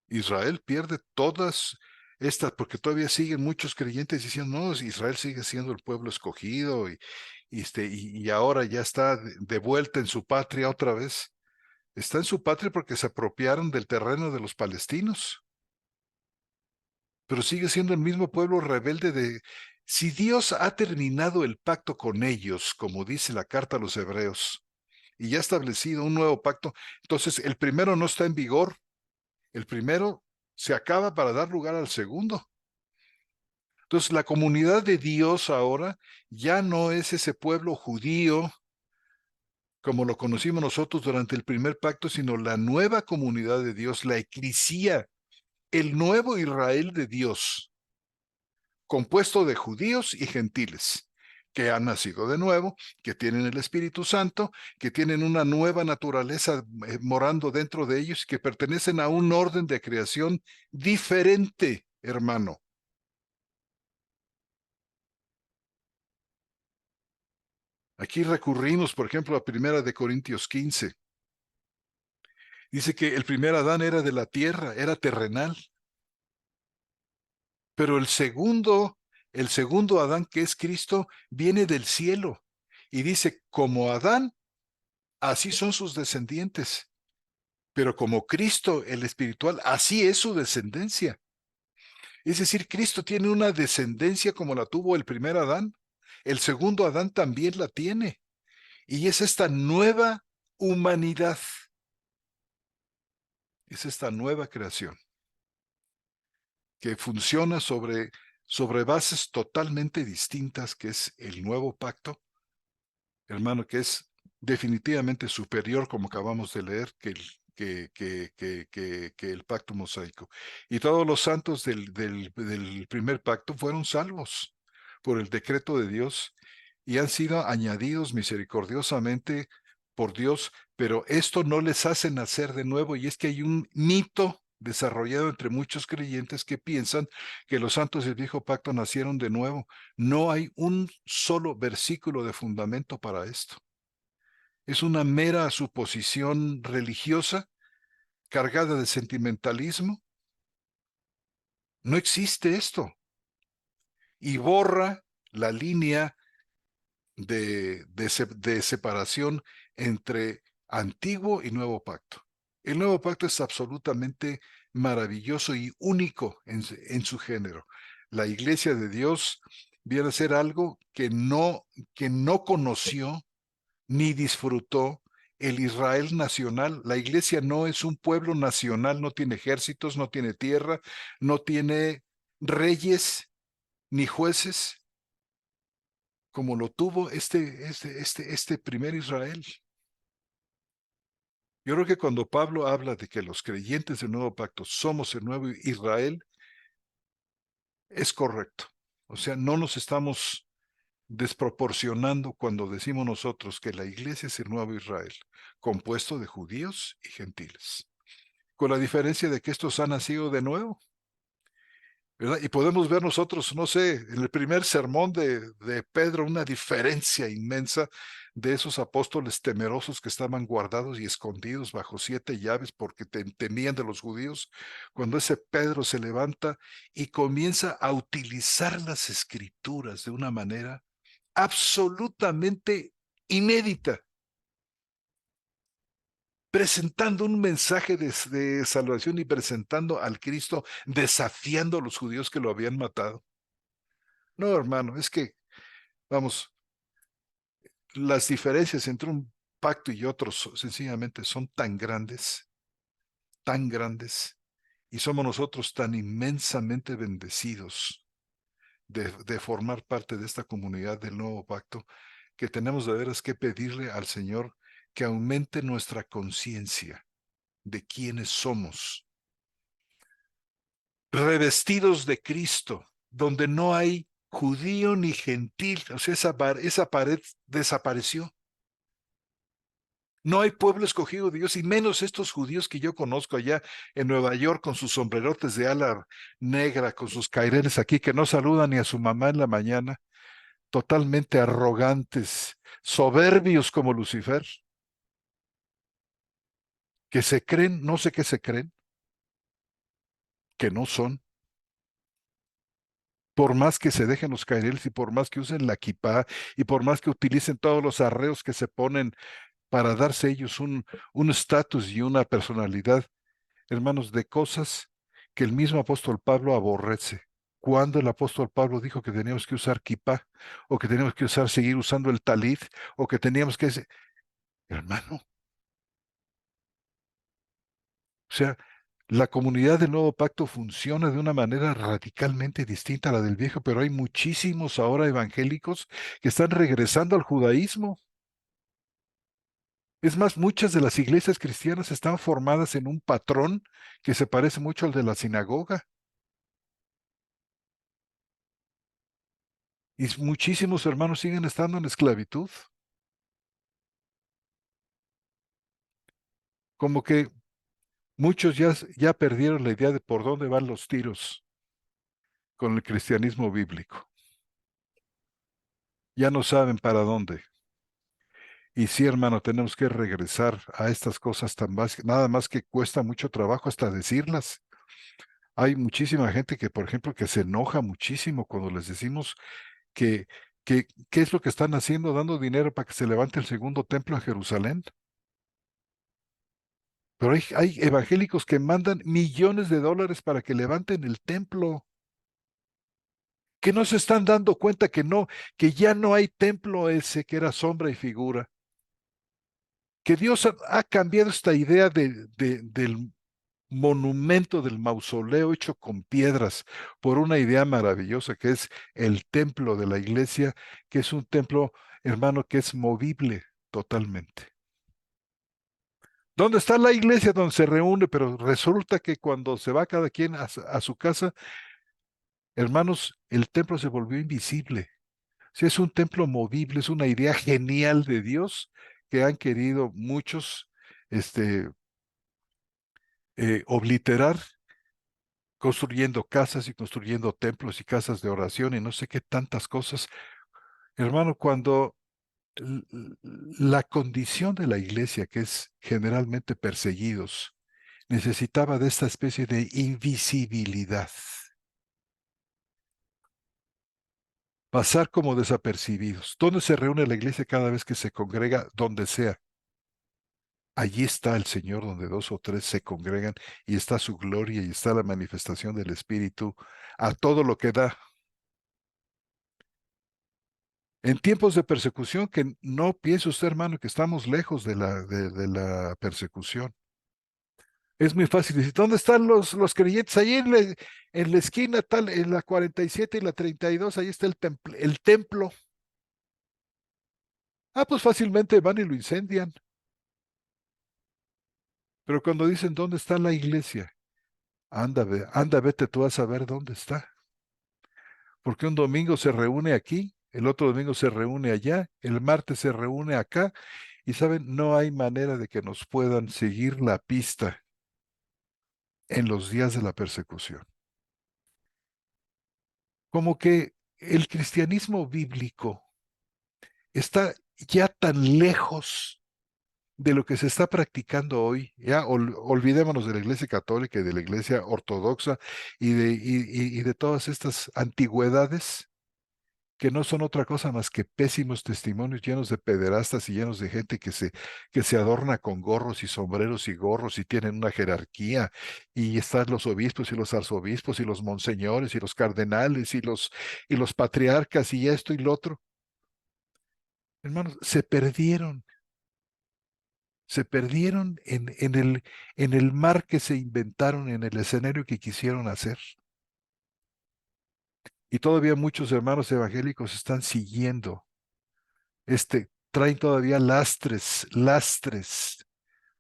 Israel pierde todas estas, porque todavía siguen muchos creyentes diciendo, no, Israel sigue siendo el pueblo escogido y ahora ya está de vuelta en su patria otra vez. Está en su patria porque se apropiaron del terreno de los palestinos, pero sigue siendo el mismo pueblo rebelde de... Si Dios ha terminado el pacto con ellos, como dice la carta a los hebreos, y ya ha establecido un nuevo pacto, entonces el primero no está en vigor, el primero se acaba para dar lugar al segundo. Entonces la comunidad de Dios ahora ya no es ese pueblo judío como lo conocimos nosotros durante el primer pacto, sino la nueva comunidad de Dios, la eclesía, el nuevo Israel de Dios, compuesto de judíos y gentiles, que han nacido de nuevo, que tienen el Espíritu Santo, que tienen una nueva naturaleza morando dentro de ellos, que pertenecen a un orden de creación diferente, hermano. Aquí recurrimos, por ejemplo, a 1 Corintios 15. Dice que el primer Adán era de la tierra, era terrenal, pero el segundo Adán, que es Cristo, viene del cielo. Y dice, como Adán, así son sus descendientes. Pero como Cristo, el espiritual, así es su descendencia. Es decir, Cristo tiene una descendencia como la tuvo el primer Adán. El segundo Adán también la tiene. Y es esta nueva humanidad, es esta nueva creación que funciona sobre bases totalmente distintas, que es el nuevo pacto, hermano, que es definitivamente superior, como acabamos de leer, que el pacto mosaico. Y todos los santos del primer pacto fueron salvos por el decreto de Dios y han sido añadidos misericordiosamente por Dios, pero esto no les hace nacer de nuevo, y es que hay un mito desarrollado entre muchos creyentes que piensan que los santos del viejo pacto nacieron de nuevo. No hay un solo versículo de fundamento para esto. Es una mera suposición religiosa cargada de sentimentalismo. No existe esto. Y borra la línea de separación entre antiguo y nuevo pacto. El nuevo pacto es absolutamente maravilloso y único en su género. La iglesia de Dios viene a ser algo que no conoció ni disfrutó el Israel nacional. La iglesia no es un pueblo nacional, no tiene ejércitos, no tiene tierra, no tiene reyes ni jueces como lo tuvo este primer Israel. Yo creo que cuando Pablo habla de que los creyentes del nuevo pacto somos el nuevo Israel, es correcto. O sea, no nos estamos desproporcionando cuando decimos nosotros que la iglesia es el nuevo Israel, compuesto de judíos y gentiles, con la diferencia de que estos han nacido de nuevo, ¿verdad? Y podemos ver nosotros, no sé, en el primer sermón de Pedro, una diferencia inmensa de esos apóstoles temerosos que estaban guardados y escondidos bajo 7 llaves porque temían de los judíos, cuando ese Pedro se levanta y comienza a utilizar las escrituras de una manera absolutamente inédita, presentando un mensaje de salvación y presentando al Cristo, desafiando a los judíos que lo habían matado. No, hermano, es que, vamos, las diferencias entre un pacto y otro sencillamente son tan grandes, y somos nosotros tan inmensamente bendecidos de formar parte de esta comunidad del nuevo pacto, que tenemos de veras que pedirle al Señor que aumente nuestra conciencia de quiénes somos, revestidos de Cristo, donde no hay judío ni gentil. O sea, esa pared desapareció. No hay pueblo escogido de Dios, y menos estos judíos que yo conozco allá en Nueva York con sus sombrerotes de ala negra, con sus cairenes aquí, que no saludan ni a su mamá en la mañana, totalmente arrogantes, soberbios como Lucifer, que se creen, no sé qué se creen, que no son. Por más que se dejen los caireles y por más que usen la kipá y por más que utilicen todos los arreos que se ponen para darse ellos un estatus y una personalidad, hermanos, de cosas que el mismo apóstol Pablo aborrece. Cuando el apóstol Pablo dijo que teníamos que usar kipá, o que teníamos que seguir usando el talit, o que teníamos que... Hermano, o sea, la comunidad del nuevo pacto funciona de una manera radicalmente distinta a la del viejo, pero hay muchísimos ahora evangélicos que están regresando al judaísmo. Es más, muchas de las iglesias cristianas están formadas en un patrón que se parece mucho al de la sinagoga. Y muchísimos hermanos siguen estando en esclavitud. Como que muchos ya perdieron la idea de por dónde van los tiros con el cristianismo bíblico. Ya no saben para dónde. Y sí, hermano, tenemos que regresar a estas cosas tan básicas, nada más que cuesta mucho trabajo hasta decirlas. Hay muchísima gente que, por ejemplo, que se enoja muchísimo cuando les decimos que, ¿qué es lo que están haciendo? Dando dinero para que se levante el segundo templo a Jerusalén. Pero hay evangélicos que mandan millones de dólares para que levanten el templo, que no se están dando cuenta que no, que ya no hay templo ese que era sombra y figura, que Dios ha cambiado esta idea del monumento del mausoleo hecho con piedras por una idea maravillosa que es el templo de la iglesia, que es un templo, hermano, que es movible totalmente. ¿Dónde está la iglesia donde se reúne? Pero resulta que cuando se va cada quien a su casa, hermanos, el templo se volvió invisible. Si es un templo movible, es una idea genial de Dios que han querido muchos este, obliterar, construyendo casas y construyendo templos y casas de oración y no sé qué tantas cosas. Hermano, cuando la condición de la iglesia, que es generalmente perseguidos, necesitaba de esta especie de invisibilidad, pasar como desapercibidos. ¿Dónde se reúne la iglesia cada vez que se congrega? Donde sea. Allí está el Señor donde dos o tres se congregan y está su gloria y está la manifestación del Espíritu a todo lo que da. En tiempos de persecución, que no piense usted, hermano, que estamos lejos de la persecución. Es muy fácil decir, ¿dónde están los creyentes? Ahí en la esquina tal, en la 47 y la 32, ahí está el templo. Ah, pues fácilmente van y lo incendian. Pero cuando dicen, ¿dónde está la iglesia? Anda, anda, vete tú a saber dónde está. Porque un domingo se reúne aquí, el otro domingo se reúne allá, el martes se reúne acá, y saben, no hay manera de que nos puedan seguir la pista en los días de la persecución. Como que el cristianismo bíblico está ya tan lejos de lo que se está practicando hoy. Ya olvidémonos de la Iglesia Católica y de la Iglesia Ortodoxa y de todas estas antigüedades que no son otra cosa más que pésimos testimonios llenos de pederastas y llenos de gente que se adorna con gorros y sombreros y gorros y tienen una jerarquía. Y están los obispos y los arzobispos y los monseñores y los cardenales y los patriarcas y esto y lo otro. Hermanos, se perdieron en el mar que se inventaron, en el escenario que quisieron hacer. Y todavía muchos hermanos evangélicos están siguiendo traen todavía lastres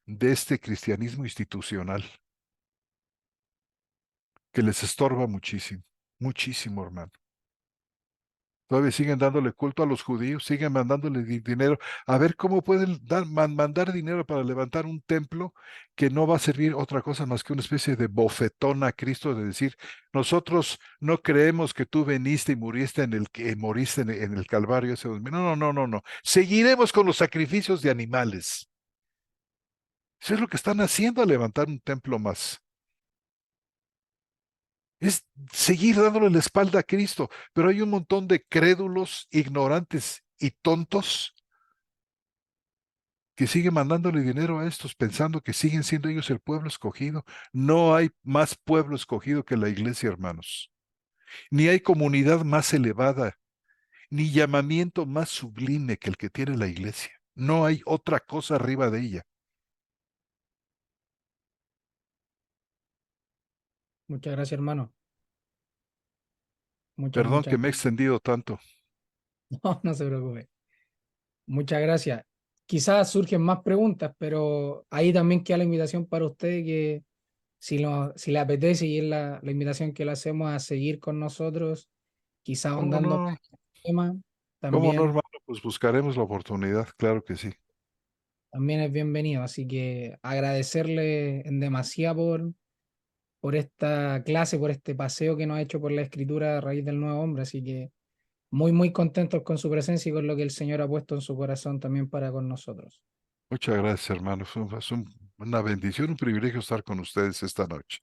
de este cristianismo institucional que les estorba muchísimo, muchísimo, hermano. Todavía siguen dándole culto a los judíos, siguen mandándole dinero. A ver cómo pueden mandar dinero para levantar un templo que no va a servir otra cosa más que una especie de bofetón a Cristo de decir, nosotros no creemos que tú veniste y muriste moriste en el Calvario hace 2000. No, no, no, no, no. Seguiremos con los sacrificios de animales. Eso es lo que están haciendo al levantar un templo más. Es seguir dándole la espalda a Cristo, pero hay un montón de crédulos, ignorantes y tontos que siguen mandándole dinero a estos pensando que siguen siendo ellos el pueblo escogido. No hay más pueblo escogido que la iglesia, hermanos. Ni hay comunidad más elevada, ni llamamiento más sublime que el que tiene la iglesia. No hay otra cosa arriba de ella. Muchas gracias, hermano. Muchas, Perdón que muchas. me he extendido tanto. No, no se preocupe. Muchas gracias. Quizás surgen más preguntas, pero ahí también queda la invitación para usted que si le apetece y es la invitación que le hacemos a seguir con nosotros, quizás ¿Cómo ahondando más no? en el tema, ¿Cómo no, también, hermano? Pues buscaremos la oportunidad, claro que sí. también es bienvenido. Así que agradecerle en demasía por esta clase, por este paseo que nos ha hecho por la escritura a raíz del nuevo hombre. Así que muy, muy contentos con su presencia y con lo que el Señor ha puesto en su corazón también para con nosotros. Muchas gracias, hermanos. Una bendición, un privilegio estar con ustedes esta noche.